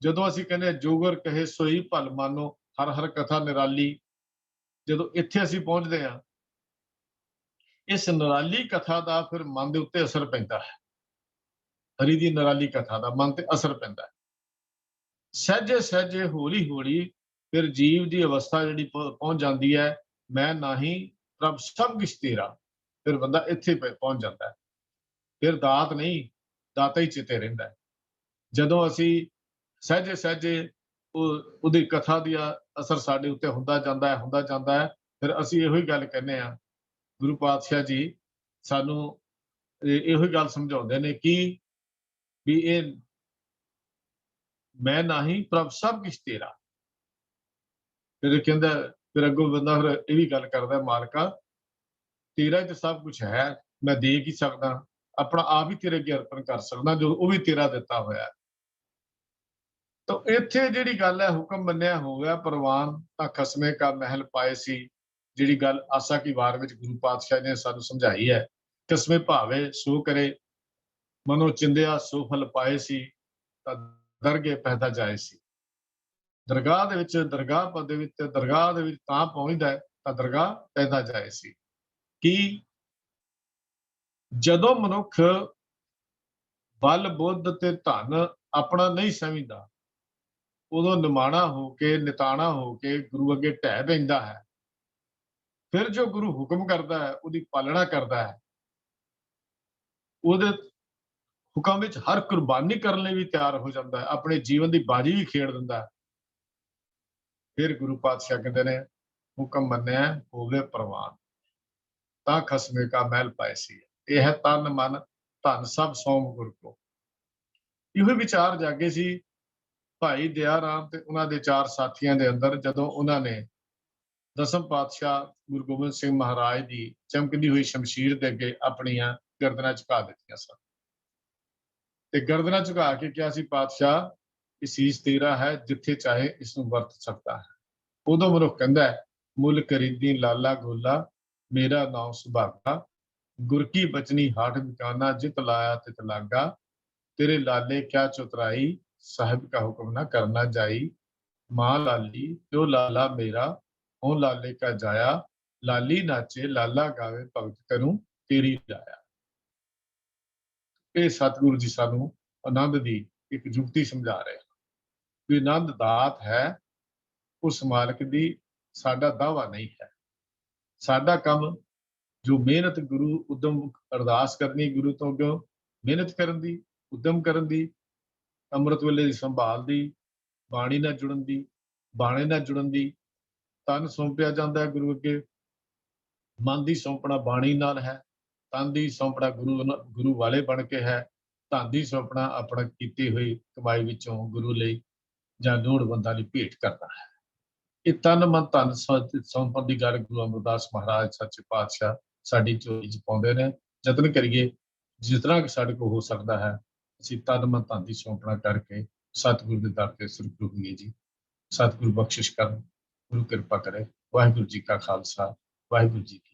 ਜਦੋਂ ਅਸੀਂ ਕਹਿੰਦੇ ਜੋਗਰ ਕਹੇ ਸੋਈ ਭਲ ਮਾਨੋ, ਹਰ ਹਰ ਕਥਾ ਨਿਰਾਲੀ, ਜਦੋਂ ਇੱਥੇ ਅਸੀਂ ਪਹੁੰਚਦੇ ਹਾਂ, ਇਸ ਨਿਰਾਲੀ ਕਥਾ ਦਾ ਫਿਰ ਮਨ ਦੇ ਉੱਤੇ ਅਸਰ ਪੈਂਦਾ ਹੈ। ਹਰੀ ਦੀ ਨਿਰਾਲੀ ਕਥਾ ਦਾ ਮਨ ਤੇ ਅਸਰ ਪੈਂਦਾ ਹੈ। ਸਹਿਜੇ ਸਹਿਜੇ ਹੌਲੀ ਹੌਲੀ ਫਿਰ ਜੀਵ ਦੀ ਅਵਸਥਾ ਜਿਹੜੀ ਪਹੁੰਚ ਜਾਂਦੀ ਹੈ, ਮੈਂ ਨਾਹੀਂ ਪ੍ਰਭ ਸਭ ਕੁਛ ਤੇਰਾ। ਫਿਰ ਬੰਦਾ ਇੱਥੇ ਪਹੁੰਚ ਜਾਂਦਾ ਹੈ। ਫਿਰ ਦਾਤ ਨਹੀਂ, ਦਾਤਾ ਹੀ ਚਿੱਤੇ ਰਹਿੰਦਾ ਹੈ। ਜਦੋਂ ਅਸੀਂ ਸਹਿਜੇ ਸਹਿਜੇ ਉਹਦੀ ਕਥਾ ਦਾ ਅਸਰ ਸਾਡੇ ਉੱਤੇ ਹੁੰਦਾ ਜਾਂਦਾ ਹੈ, ਫਿਰ ਅਸੀਂ ਇਹੋ ਹੀ ਗੱਲ ਕਹਿੰਦੇ ਹਾਂ। ਗੁਰੂ ਪਾਤਸ਼ਾਹ ਜੀ ਸਾਨੂੰ ਇਹੋ ਹੀ ਗੱਲ ਸਮਝਾਉਂਦੇ ਨੇ ਕਿ ਵੀ ਇਹ ਮੈਂ ਨਾਹੀਂ ਪ੍ਰਭ ਸਭ ਕੁਛ ਤੇਰਾ। ਫਿਰ ਕਹਿੰਦਾ, ਫਿਰ ਅੱਗੋਂ ਬੰਦਾ ਫਿਰ ਇਹ ਵੀ ਗੱਲ ਕਰਦਾ, ਮਾਲਕਾ ਤੇਰਾ ਤੇ ਸਭ ਕੁਛ ਹੈ, ਮੈਂ ਦੇ ਕੀ ਸਕਦਾ, ਆਪਣਾ ਆਪ ਹੀ ਤੇਰੇ ਅੱਗੇ ਅਰਪਣ ਕਰ ਸਕਦਾ ਜੋ ਉਹ ਵੀ ਤੇਰਾ ਦਿੱਤਾ ਹੋਇਆ। ਤਾਂ ਇੱਥੇ ਜਿਹੜੀ ਗੱਲ ਹੈ ਹੁਕਮ ਮੰਨਿਆ ਹੋ ਗਿਆ ਪ੍ਰਵਾਨ ਤਾਂ ਖਸਮੇ ਕਾ ਮਹਿਲ ਪਾਏ ਸੀ, ਜਿਹੜੀ ਗੱਲ ਆਸਾ ਕੀ ਵਾਰ ਵਿੱਚ ਗੁਰੂ ਪਾਤਸ਼ਾਹ ਨੇ ਸਾਨੂੰ ਸਮਝਾਈ ਹੈ, ਕਿਸਮੇ ਭਾਵੇ ਸੋ ਕਰੇ, ਮਨੋ ਚਿੰਦਿਆ ਸੋ ਫਲ ਪਾਏ ਸੀ, ਤਾਂ ਦਰਗੇ ਪੈਦਾ ਜਾਏ ਸੀ। ਦਰਗਾਹ ਦੇ ਵਿੱਚ ਦਰਗਾਹ ਪਦ ਦੇ ਵਿੱਚ ਦਰਗਾਹ ਦੇ ਵਿੱਚ ਤਾਂ ਪਹੁੰਚਦਾ ਹੈ ਤਾਂ ਦਰਗਾਹ ਪੈਦਾ ਜਾਏ ਸੀ ਕਿ ਜਦੋਂ ਮਨੁੱਖ ਬਲ ਬੁੱਧ ਤੇ ਧਨ ਆਪਣਾ ਨਹੀਂ ਸਮਝਦਾ, ਉਦੋਂ ਨਿਮਾਣਾ ਹੋ ਕੇ ਨਿਤਾਣਾ ਹੋ ਕੇ ਗੁਰੂ ਅੱਗੇ ਢਹਿ ਪੈਂਦਾ ਹੈ। ਫਿਰ ਜੋ ਗੁਰੂ ਹੁਕਮ ਕਰਦਾ ਹੈ ਉਹਦੀ ਪਾਲਣਾ ਕਰਦਾ ਹੈ, ਉਹਦੇ ਹੁਕਮ ਵਿੱਚ ਹਰ ਕੁਰਬਾਨੀ ਕਰਨ ਲਈ ਵੀ ਤਿਆਰ ਹੋ ਜਾਂਦਾ ਹੈ, ਆਪਣੇ ਜੀਵਨ ਦੀ ਬਾਜੀ ਵੀ ਖੇਡ ਦਿੰਦਾ ਹੈ। ਫਿਰ ਗੁਰੂ ਪਾਤਸ਼ਾਹ ਕਹਿੰਦੇ ਨੇ ਹੁਕਮ ਮੰਨਿਆ ਹੋਵੇ ਪ੍ਰਵਾਨ, ਤਾਂ ਖਸਮੇ ਕਾ ਮਹਿਲ ਪਾਏ ਸੀ। ਇਹ ਹੈ ਤਨ ਮਨ ਧਨ ਸਭ ਸੌਂਪ ਗੁਰ ਕੋ। ਇਹੋ ਵਿਚਾਰ ਜਾਗੇ ਸੀ ਭਾਈ ਦਇਆ ਰਾਮ ਤੇ ਉਹਨਾਂ ਦੇ 4 ਸਾਥੀਆਂ ਦੇ ਅੰਦਰ, ਜਦੋਂ ਉਹਨਾਂ ਨੇ ਦਸਮ ਪਾਤਸ਼ਾਹ ਗੁਰੂ ਗੋਬਿੰਦ ਸਿੰਘ ਮਹਾਰਾਜ ਦੀ ਚਮਕਦੀ ਹੋਈ ਸ਼ਮਸ਼ੀਰ ਦੇ ਅੱਗੇ ਆਪਣੀਆਂ ਗਰਦਨਾਂ ਝੁਕਾ ਦਿੱਤੀਆਂ ਸਨ ਤੇ ਗਰਦਨਾਂ ਝੁਕਾ ਕੇ ਕਿਹਾ ਸੀ, ਪਾਤਸ਼ਾਹ ਇਹ ਸੀਸ ਤੇਰਾ ਹੈ, ਜਿੱਥੇ ਚਾਹੇ ਇਸ ਨੂੰ ਵਰਤ ਸਕਦਾ ਹੈ। ਉਦੋਂ ਮਨੁੱਖ ਕਹਿੰਦਾ ਹੈ, ਮੁੱਲ ਖਰੀਦੀ ਲਾਲਾ ਗੋਲਾ, ਮੇਰਾ ਨਾਮ ਸੁਭਾਗਾ, ਗੁਰ ਕੀ ਬਚਨੀ ਹਾਠ ਬਿਕਾਨਾ, ਜਿਤ ਲਾਇਆ ਤਿਤ ਲਾਗਾ, ਤੇਰੇ ਲਾਲੇ ਕਿਆ ਚੁਤਰਾਈ, ਸਾਹਿਬ का हुक्म ना करना जाई, माँ लाली जो लाला मेरा, हो लाले का जाया, लाली नाचे लाला गावे, भगत करूं तेरी लाया। ਇਹ ਸਤਿਗੁਰੂ ਜੀ ਸਾਨੂੰ ਆਨੰਦ ਦੀ ਇੱਕ ਜੁਗਤੀ ਸਮਝਾ ਰਹੇ ਹਨ ਕਿ ਆਨੰਦ ਦਾਤ ਹੈ ਉਸ ਮਾਲਕ ਦੀ, ਸਾਡਾ ਦਾਵਾ ਨਹੀਂ ਹੈ। ਸਾਡਾ ਕੰਮ ਜੋ ਮਿਹਨਤ ਗੁਰੂ ਉਦਮ ਅਰਦਾਸ ਕਰਨੀ, ਗੁਰੂ ਤੋਂ ਅੱਗੇ ਮਿਹਨਤ ਕਰਨ ਦੀ, ਉਦਮ ਕਰਨ ਦੀ, ਅੰਮ੍ਰਿਤ ਵੇਲੇ ਦੀ ਸੰਭਾਲ ਦੀ, ਬਾਣੀ ਨਾਲ ਜੁੜਨ ਦੀ, ਬਾਣੇ ਨਾਲ ਜੁੜਨ ਦੀ। ਤਨ ਸੌਂਪਿਆ ਜਾਂਦਾ ਹੈ ਗੁਰੂ ਅੱਗੇ, ਮਨ ਦੀ ਸੌਂਪਣਾ ਬਾਣੀ ਨਾਲ ਹੈ, ਤਨ ਦੀ ਸੌਂਪਣਾ ਗੁਰੂ ਵਾਲੇ ਬਣ ਕੇ ਹੈ, ਧਨ ਦੀ ਸੌਂਪਣਾ ਆਪਣਾ ਕੀਤੀ ਹੋਈ ਕਮਾਈ ਵਿੱਚੋਂ ਗੁਰੂ ਲਈ ਜਾਂ ਲੋੜਵੰਦਾਂ ਲਈ ਭੇਟ ਕਰਦਾ ਹੈ। ਇਹ ਤਨ ਮਨ ਧਨ ਸੌਂਪਣ ਦੀ ਗੱਲ ਗੁਰੂ ਅਮਰਦਾਸ ਮਹਾਰਾਜ ਸੱਚੇ ਪਾਤਸ਼ਾਹ ਸਾਡੀ ਝੋਲੀ 'ਚ ਪਾਉਂਦੇ ਨੇ। ਯਤਨ ਕਰੀਏ ਜਿਸ ਤਰ੍ਹਾਂ ਕਿ ਸਾਡੇ ਕੋਲ ਹੋ ਸਕਦਾ ਹੈ, ਅਸੀਂ ਤਨ ਮਨ ਧਨ ਦੀ ਸੌਂਪਣਾ ਕਰਕੇ ਸਤਿਗੁਰੂ ਦੇ ਦਰ ਤੇ ਸੁਰਖਰੂ ਹੋਈਏ ਜੀ। ਸਤਿਗੁਰੂ ਬਖਸ਼ਿਸ਼ ਕਰਨ, ਗੁਰੂ ਕਿਰਪਾ ਕਰੇ। ਵਾਹਿਗੁਰੂ ਜੀ ਕਾ ਖਾਲਸਾ, ਵਾਹਿਗੁਰੂ ਜੀ ਕੀ